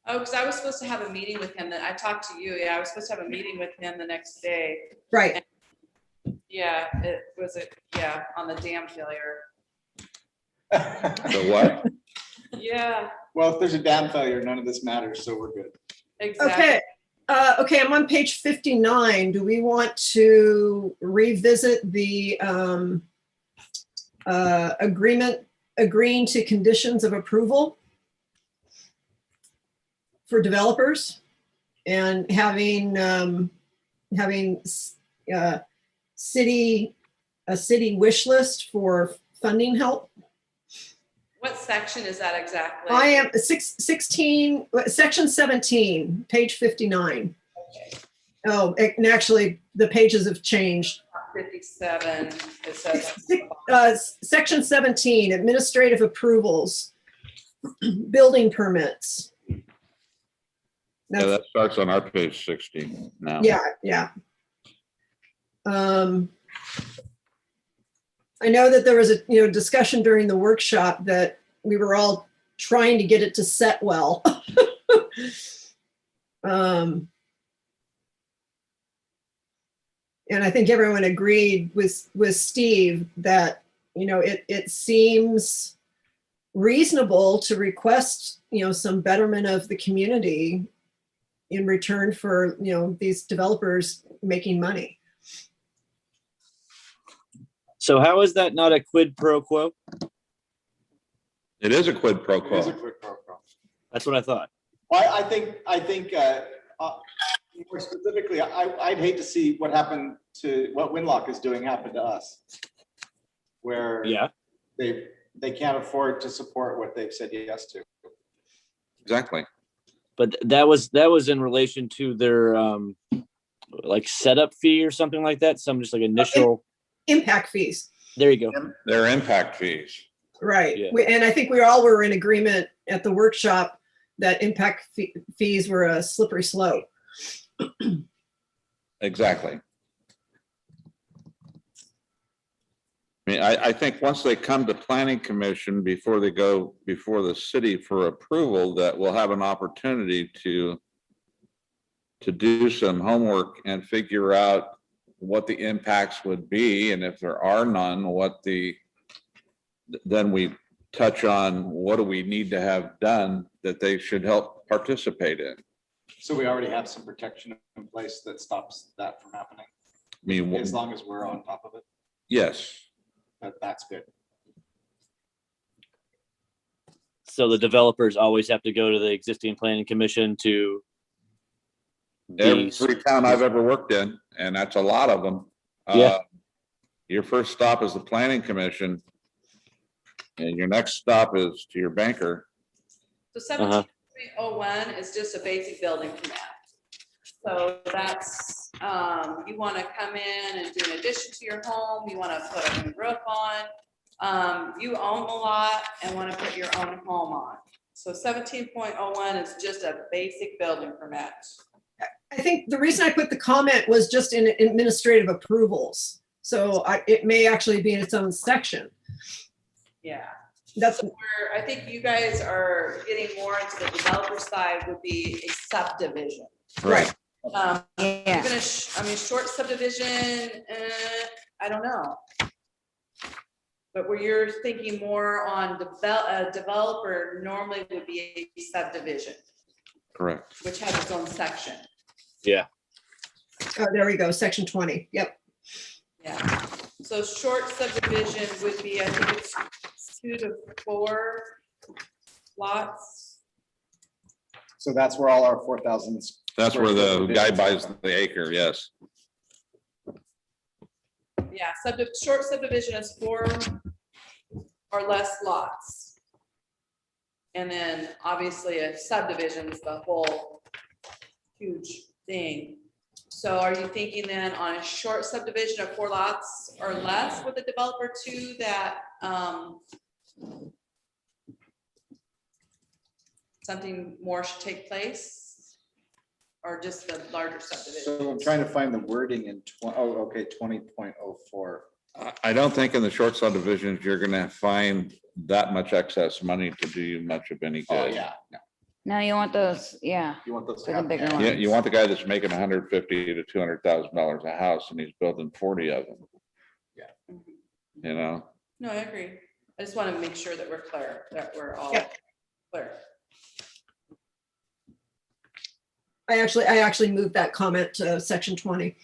Oh, because I was supposed to have a meeting with him that I talked to you. Yeah, I was supposed to have a meeting with him the next day. Right. Yeah, on the dam failure. The what? Yeah, Well, if there's a dam failure, none of this matters, so we're good. exactly. Okay. Okay, I'm on page 59. Do we want to revisit the agreeing to conditions of approval for developers and having a city wish list for funding help? What section is that exactly? I am 16, section 17, page 59. Okay. Oh, and actually, the pages have changed. 57, it says. Section 17, administrative approvals, building permits. Yeah, That's, that starts on our page 60 now. yeah. I know that there was a, discussion during the workshop that we were all trying to get it to set well. And I think everyone agreed with Steve that, it seems reasonable to request, some betterment of the community in return for, these developers making money. So how is that not a quid pro quo? It is a quid pro It is a quo. quick pro quo. That's what I thought. Well, I think, more specifically, I'd hate to see what happened to, what Winlock is doing happen to us. Where Yeah. they can't afford to support what they've said yes to. Exactly. But that was in relation to their like setup fee or something like that. Some just like initial Impact fees. There you go. Their impact fees. Right. Yeah. And I think we all were in agreement at the workshop that impact fees were a slippery slope. Exactly. I mean, I think once they come to planning commission before they go before the city for approval, that we'll have an opportunity to do some homework and figure out what the impacts would be, and if there are none, then we touch on what do we need to have done that they should help participate in. So we already have some protection in place that stops that from happening, I mean, as long as we're on top of it. yes, That's good. So the developers always have to go to the existing planning commission to every town I've ever worked in, and that's a lot of them. Yeah. Your first stop is the planning commission, and your next stop is to your banker. So 17.01 is just a basic building permit. So that's, you want to come in and do an addition to your home, you want to put a new roof on, you own the lot and want to put your own home on. So 17.01 is just a basic building permit. I think the reason I put the comment was just in administrative approvals. So it may actually be in its own section. Yeah. That's where I think you guys are getting more into the developer side would be a subdivision. Right. Yeah. Even short subdivision, I don't know. But where you're thinking more on a developer normally would be a subdivision, Correct. which has its own section. Yeah. Oh, there we go. Section 20. Yep. Yeah. So short subdivision would be, I think it's 2 to 4 lots. So that's where all our 4,000. That's where the guy buys the acre, yes. Yeah, short subdivision is 4 or less lots. And then obviously a subdivision is the whole huge thing. So are you thinking then on a short subdivision of 4 lots or less with a developer too, that something more should take place? Or just the larger subdivision? So I'm trying to find the wording in 20.04. I don't think in the short subdivisions, you're gonna find that much excess money to do you much of any Oh, good. yeah. No. No, you want those, yeah. You want those. For the bigger Yeah, ones. you want the guy that's making $150,000 to $200,000 a house and he's building 40 of them. Yeah. You know, No, I agree. I just want to make sure that we're clear, that we're all Yep. clear. I actually moved that comment to section 20.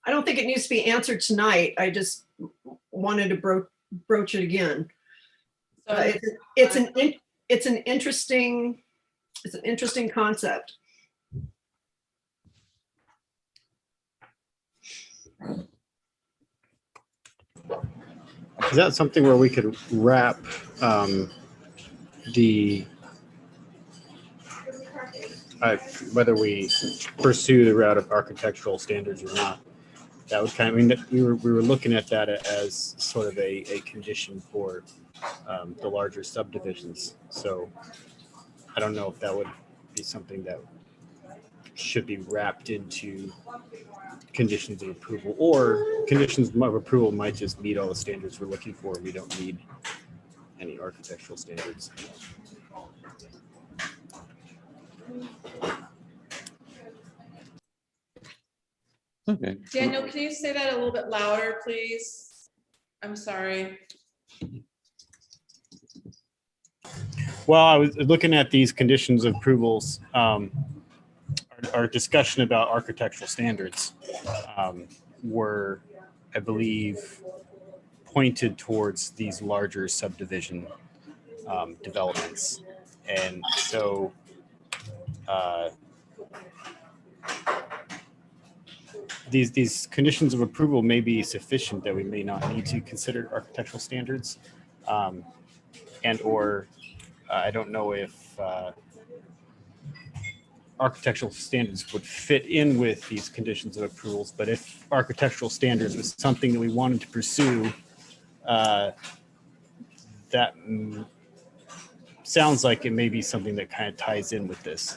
I don't think it needs to be answered tonight. I just wanted to broach it again. So It's an interesting concept. Is that something where we could wrap whether we pursue the route of architectural standards or not? That would kind of, I mean, we were looking at that as sort of a condition for the larger subdivisions. So I don't know if that would be something that should be wrapped into conditions of approval, or conditions of approval might just meet all the standards we're looking for. We don't need any architectural standards. Okay. Daniel, can you say that a little bit louder, please? I'm sorry. Well, I was looking at these conditions of approvals, our discussion about architectural standards were, I believe, pointed towards these larger subdivision developments. And so these conditions of approval may be sufficient that we may not need to consider architectural standards. And or I don't know if architectural standards would fit in with these conditions of approvals, but if architectural standards was something that we wanted to pursue, that sounds like it may be something that kind of ties in with this.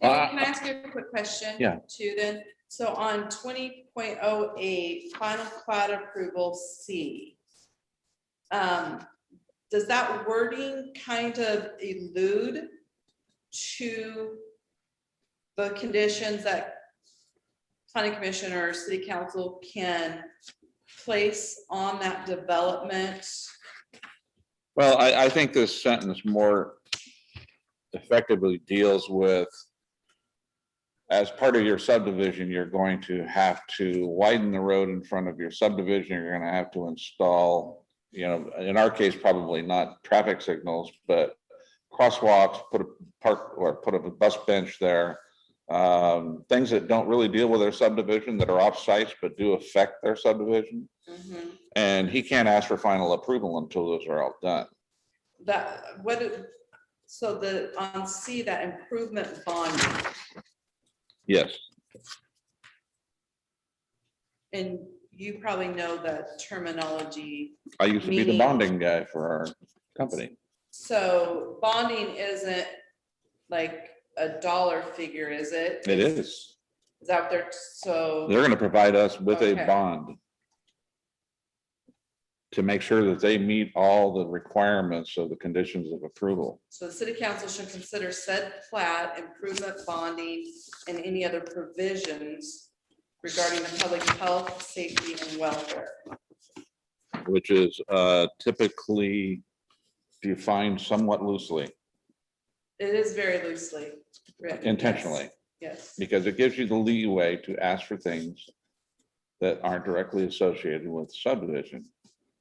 Can I ask you a quick question? Yeah. Too then, so on 20.08, final plat approval C. Does that wording kind of allude to the conditions that planning commission or city council can place on that development? Well, I think this sentence more effectively deals with, as part of your subdivision, you're going to have to widen the road in front of your subdivision. You're going to have to install, you know, in our case, probably not traffic signals, but crosswalks, put a bus bench there. Things that don't really deal with their subdivision, that are off sites but do affect their subdivision. Mhm. And he can't ask for final approval until those are all done. That, so on C, that improvement bonding, Yes. and you probably know the terminology. I used to be the Meaning- bonding guy for our company. So bonding isn't like a dollar figure, is it? It is. Is that what they're, so, They're going to provide us with Okay. a bond to make sure that they meet all the requirements of the conditions of approval. so the city council should consider said plat, improvement bonding, and any other provisions regarding the public health, safety, and welfare. Which is typically defined somewhat loosely, It is very loosely written. yes. intentionally, Yes. because it gives you the leeway to ask for things that aren't directly associated with subdivision.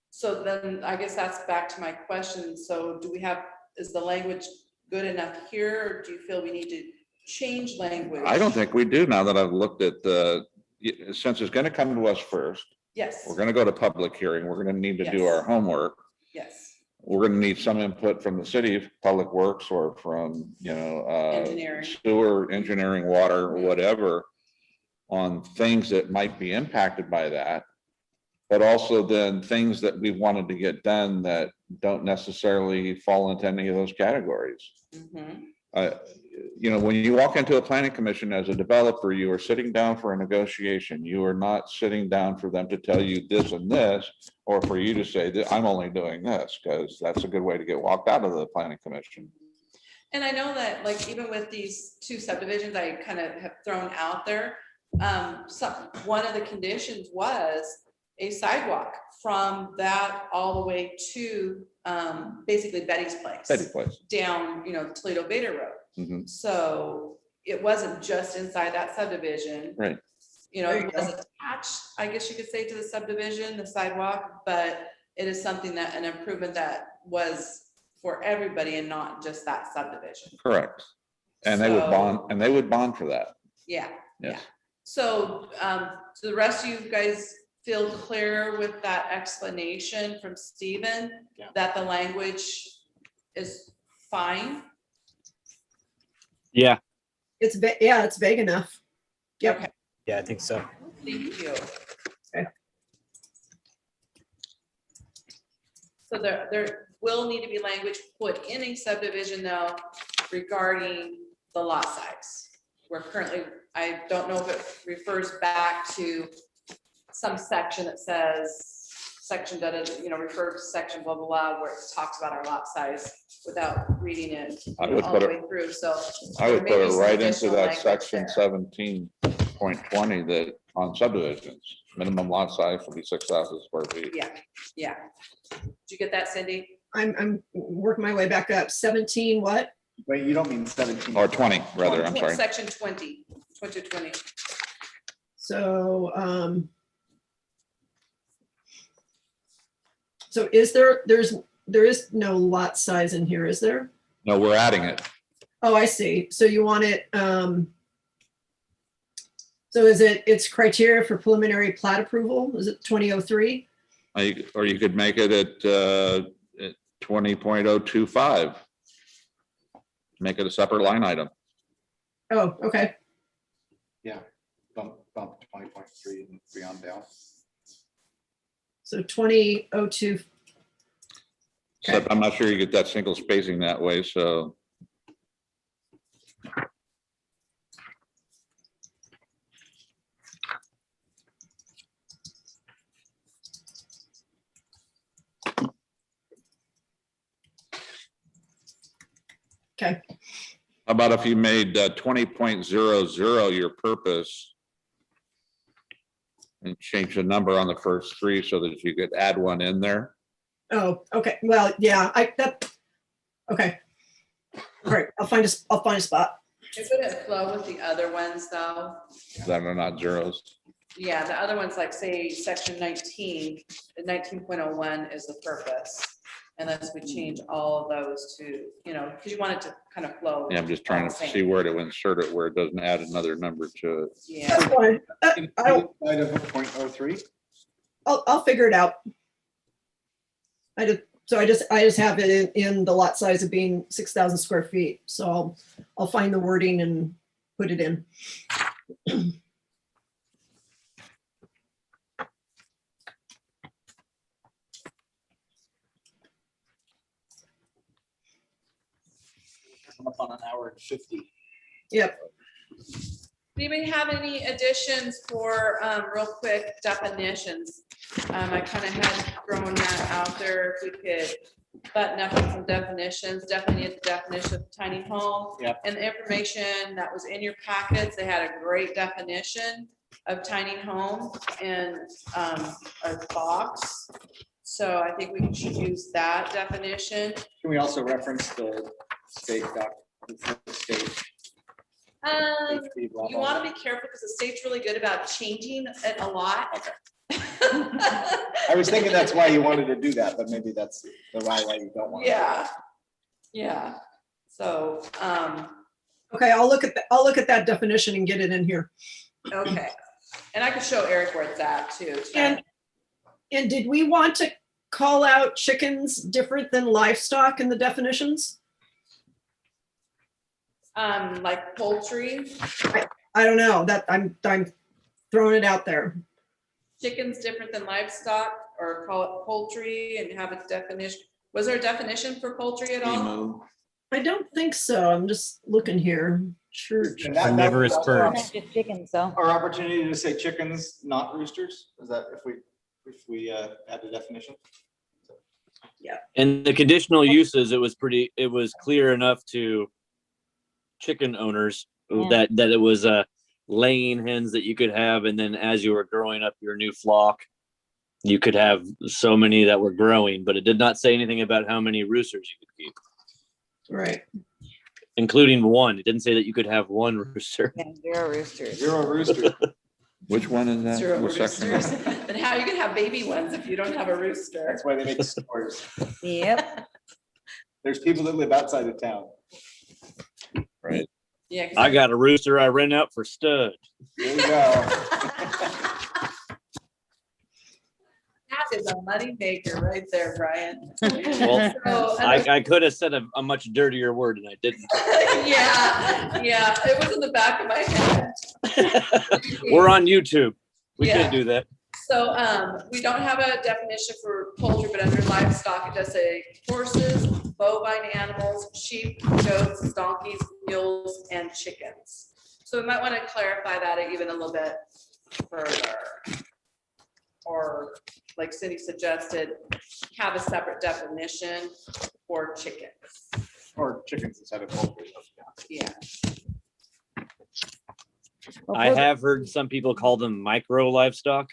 So then I guess that's back to my question. So do we have, is the language good enough here, or do you feel we need to change language? I don't think we do, now that I've looked at since it's going to come to us first, Yes, we're going to go to public hearing, we're going to need to do Yes. our homework. yes, We're going to need some input from the city, public works, or from, Engineering. sewer, engineering, water, whatever, on things that might be impacted by that. But also then things that we wanted to get done that don't necessarily fall into any of those categories. mhm, When you walk into a planning commission as a developer, you are sitting down for a negotiation. You are not sitting down for them to tell you this and this, or for you to say that I'm only doing this, because that's a good way to get walked out of the planning commission. And I know that, like, even with these two subdivisions I kind of have thrown out there, one of the conditions was a sidewalk from that all the way to basically Betty's place. Petty place. Down, Toledo Beta Road. Mhm. So it wasn't just inside that subdivision. Right. There you It was attached, I guess you could say, to the subdivision, the sidewalk, but it is something that, an improvement that was for everybody and not just that subdivision. Correct. And they would bond for that. Yeah, yeah. Yes. So, so the rest of you guys feel clear with that explanation from Stephen? Yeah. That the language is fine? Yeah. It's vague enough. Yep. Okay, Yeah, I think so. thank you. So there will need to be language put in a subdivision though regarding the lot size. We're currently, I don't know if it refers back to some section that says section refer to section blah, blah, blah, where it talks about our lot size without reading it I would all put the it- way through, so. I would there may put be it some right into additional that language section there. 17.20 that on subdivisions, minimum lot size will be 6,000 square feet. Yeah. Did you get that, Cindy? I'm working my way back up. 17, what? Wait, you don't mean 17. Or 20, rather, I'm sorry. Section 20. So, so there is no lot size in here, is there? No, we're adding it. Oh, I see. So you want it, so it's criteria for preliminary plat approval? Is it 2003? Or you could make it at 20.025. Make it a separate line item. Oh, okay. Bump 20.3 and beyond down. So 2002. Except I'm not sure you get that single spacing that way, so. Okay. How about if you made 20.00 your purpose? And change the number on the first three so that you could add one in there. Oh, okay. Well, yeah, okay. All right, I'll find a spot. It wouldn't flow with the other ones though. That are not zeros. Yeah, the other ones, like say section 19, the 19.01 is the purpose. Unless we change all of those to, because you want it to kind of flow. Yeah, I'm just trying to see where to insert it, where it doesn't add another number to it. Yeah, That's fine. Inside of 0.03. I'll figure it out. I just have it in the lot size of being 6,000 square feet. So I'll find the wording and put it in. I'm up on an hour and 50. Yep. do you have any additions for real quick definitions? I kind of had thrown that out there. If we could button up on some definitions, definitely need the definition of tiny home. Yep. And the information that was in your packets, they had a great definition of tiny home and a box. So I think we should use that definition. Can we also reference the state document? State. You want to be careful because the state's really good about changing it a lot. Okay. I was thinking that's why you wanted to do that, but maybe that's the why you don't want. Yeah. So, Okay, I'll look at that definition and get it in here. okay. And I could show Eric where it's at too. And did we want to call out chickens different than livestock in the definitions? Like poultry, I don't know, that I'm throwing it out there. chickens different than livestock, or call it poultry and have a definition. Was there a definition for poultry at all? I don't think so. I'm just looking here. Church. And that- Carnivorous that's birds. Just chickens though. Our opportunity to say chickens, not roosters, is that if we add the definition? And the conditional uses, it was clear enough to chicken owners Yeah. that it was laying hens that you could have, and then as you were growing up your new flock, you could have so many that were growing, but it did not say anything about how many roosters you could keep, Right. including one. It didn't say that you could have one rooster. Yeah, 0 roosters. 0 roosters. Which one is that? Zero What section? roosters. Then how you can have baby ones if you don't have a rooster? That's why they make stores. Yep. There's people that live outside of town. Right. Yeah. 'cause I got a rooster I rent out for stud. There you go. That is a money maker right there, Brian. Well, So, I could have said a much dirtier word and I didn't. yeah, it was in the back of my head. We're on YouTube. We Yeah. can't do that. So we don't have a definition for poultry, but under livestock, it does say horses, bovine animals, sheep, goats, donkeys, mules, and chickens. So we might want to clarify that even a little bit further. Or like Cindy suggested, have a separate definition for chickens. Or chickens instead of poultry. Yeah. I have heard some people call them micro livestock.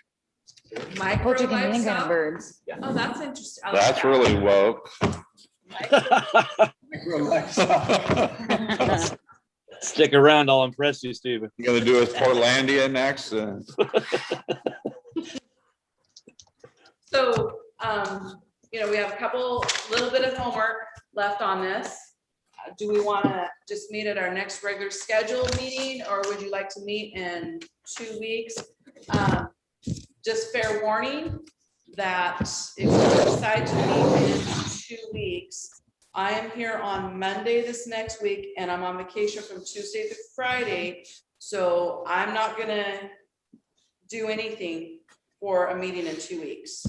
Micro Poultry can be any kind of livestock. birds. Oh, that's interesting. I like That's that. really woke. Stick around, I'll impress you, Steven. You gonna do with Portlandia next? So, we have a little bit of homework left on this. Do we want to just meet at our next regular scheduled meeting, or would you like to meet in 2 weeks? Just fair warning that if we decide to meet in 2 weeks, I am here on Monday this next week, and I'm on vacation from Tuesday to Friday. So I'm not gonna do anything for a meeting in 2 weeks.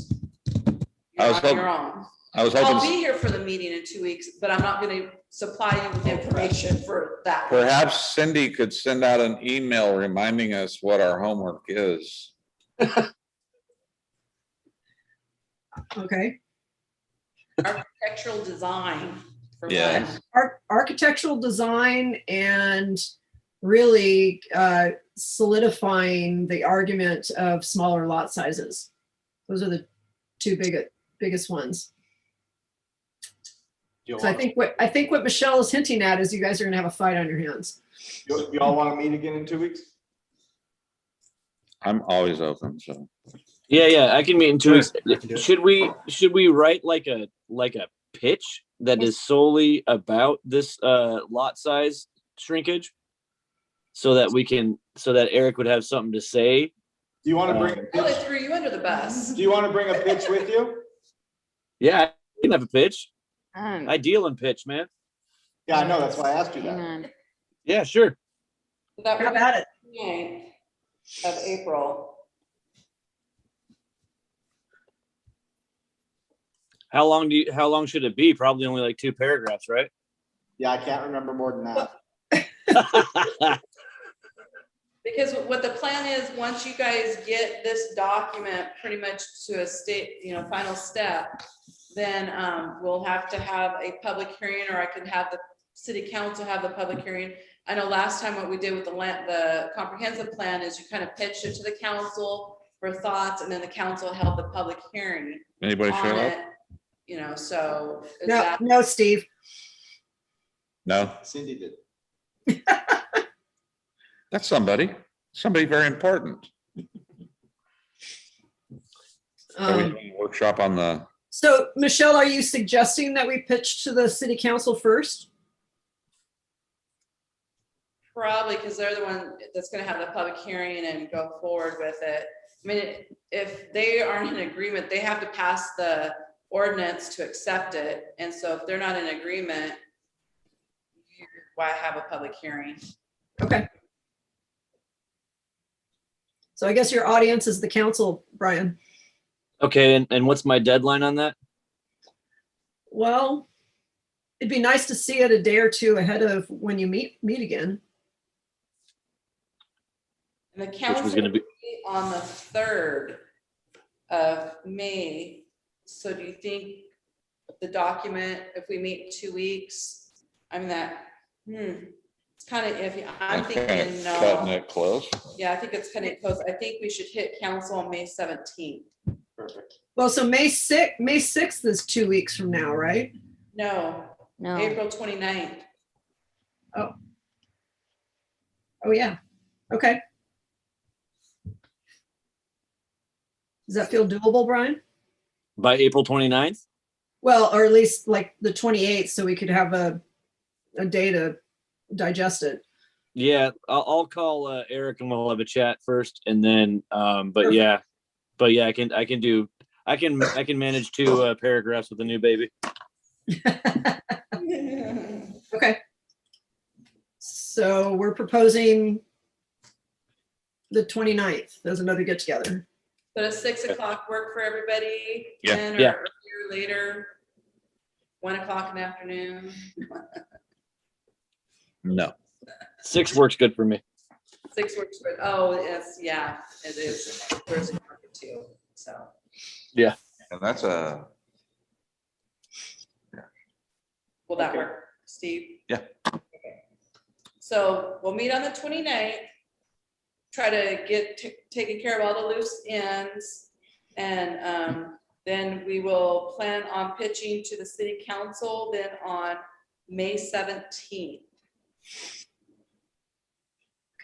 I You're was on hoping- your own. I was I'll hoping be here for the meeting in 2 weeks, but I'm not gonna supply you with information for that. perhaps Cindy could send out an email reminding us what our homework is. Okay. Architectural design. For Yeah. one. Architectural design and really solidifying the argument of smaller lot sizes. Those are the two biggest ones. So I think what Michelle is hinting at is you guys are gonna have a fight on your hands. You all want to meet again in 2 weeks? I'm always open, so. Yeah, I can meet in 2 weeks. I can do it. Should we write like a pitch that is solely about this lot size shrinkage? So that Eric would have something to say. Do you want to bring, Really threw you under the bus. do you want to bring a pitch with you? Yeah, I can have a pitch. Hang I deal in pitch, man. Yeah, I know, that's why I asked you that. on. Yeah, sure. That How would about it? be 9th of April. How long should it be? Probably only like 2 paragraphs, right? Yeah, I can't remember more than that. Because what the plan is, once you guys get this document pretty much to a state, final step, then we'll have to have a public hearing, or I could have the city council have the public hearing. I know last time what we did with the comprehensive plan is you kind of pitched it to the council for thoughts, and then the council held the public hearing Anybody show on up? it. So is No, that, no, Steve. No, Cindy did. that's somebody very important. Are we doing a workshop on the, So Michelle, are you suggesting that we pitch to the city council first? probably because they're the one that's gonna have the public hearing and go forward with it. I mean, if they aren't in agreement, they have to pass the ordinance to accept it. And so if they're not in agreement, why have a public hearing? Okay. So I guess your audience is the council, Brian. Okay, and what's my deadline on that? Well, it'd be nice to see it a day or two ahead of when you meet again. And the Which council was will gonna be, be on the 3rd of May. So do you think the document, if we meet in 2 weeks, it's kind of iffy. I'm kind thinking, of cutting no. it close? Yeah, I think it's kind of close. I think we should hit council on May 17th. Perfect. Well, so May 6th is 2 weeks from now, right? No, No, April 29th. Oh, yeah. Okay. Does that feel doable, Brian? by April 29th? Well, or at least like the 28th, so we could have a day to digest it. Yeah, I'll call Eric and we'll have a chat first, and then but Perfect. yeah, I can manage 2 paragraphs with a new baby. Okay. So we're proposing the 29th. There's another get together. Does 6 o'clock work for everybody? Yeah. 10 Yeah. or earlier, later? 1 o'clock in the afternoon? No. 6 works good for me. 6 works good. Oh, yes, yeah, it is. Thursday market too, so. And that's a, Will that Okay. work, Steve? Yeah. Okay. So we'll meet on the 29th. Try to get taken care of all the loose ends. And then we will plan on pitching to the city council then on May 17th.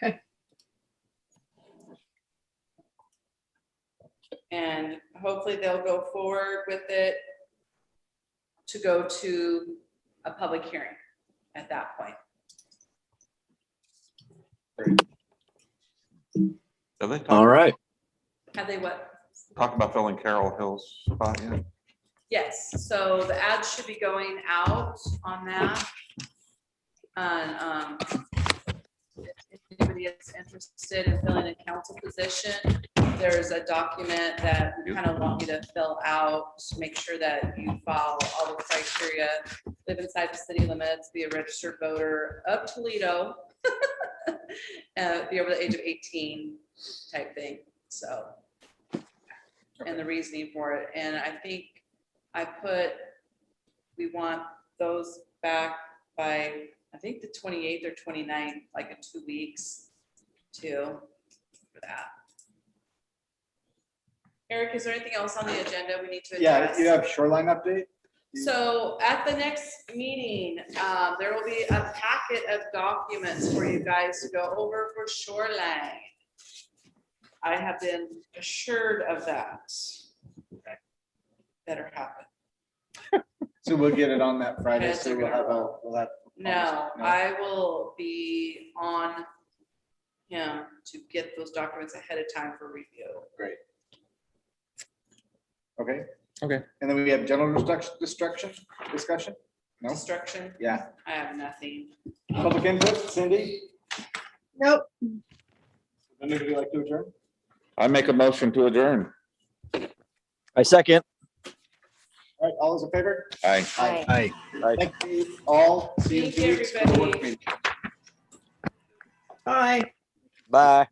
Okay. And hopefully they'll go forward with it to go to a public hearing at that point. have they All right. Have they what? talked about filling Carroll Hills spot yet? Yes, so the ads should be going out on that. And if anybody is interested in filling a council position, there's a document that we kind of want you to fill out to make sure that you follow all the criteria, live inside the city limits, be a registered voter of Toledo, be over the age of 18 type thing, so. And the reasoning for it, and I think I put, we want those back by, I think the 28th or 29th, like in 2 weeks too, for that. Eric, is there anything else on the agenda we need to Yeah, address? you have shoreline update? So at the next meeting, there will be a packet of documents for you guys to go over for shoreline. I have been assured of that. Better happen. So we'll get it on that Friday, Yes, so we'll have. No, I will be on him to get those documents ahead of time for review. Great. Okay. Okay. And then we have general discussion? No? Destruction, Yeah. I have nothing. Public input, Cindy? Nope. Anybody like to adjourn? I make a motion to adjourn. I second. All right, all those in favor? Aye. Aye. Thank you all. See you in Thank 2 you, weeks for the work everybody. meeting. Bye. Bye.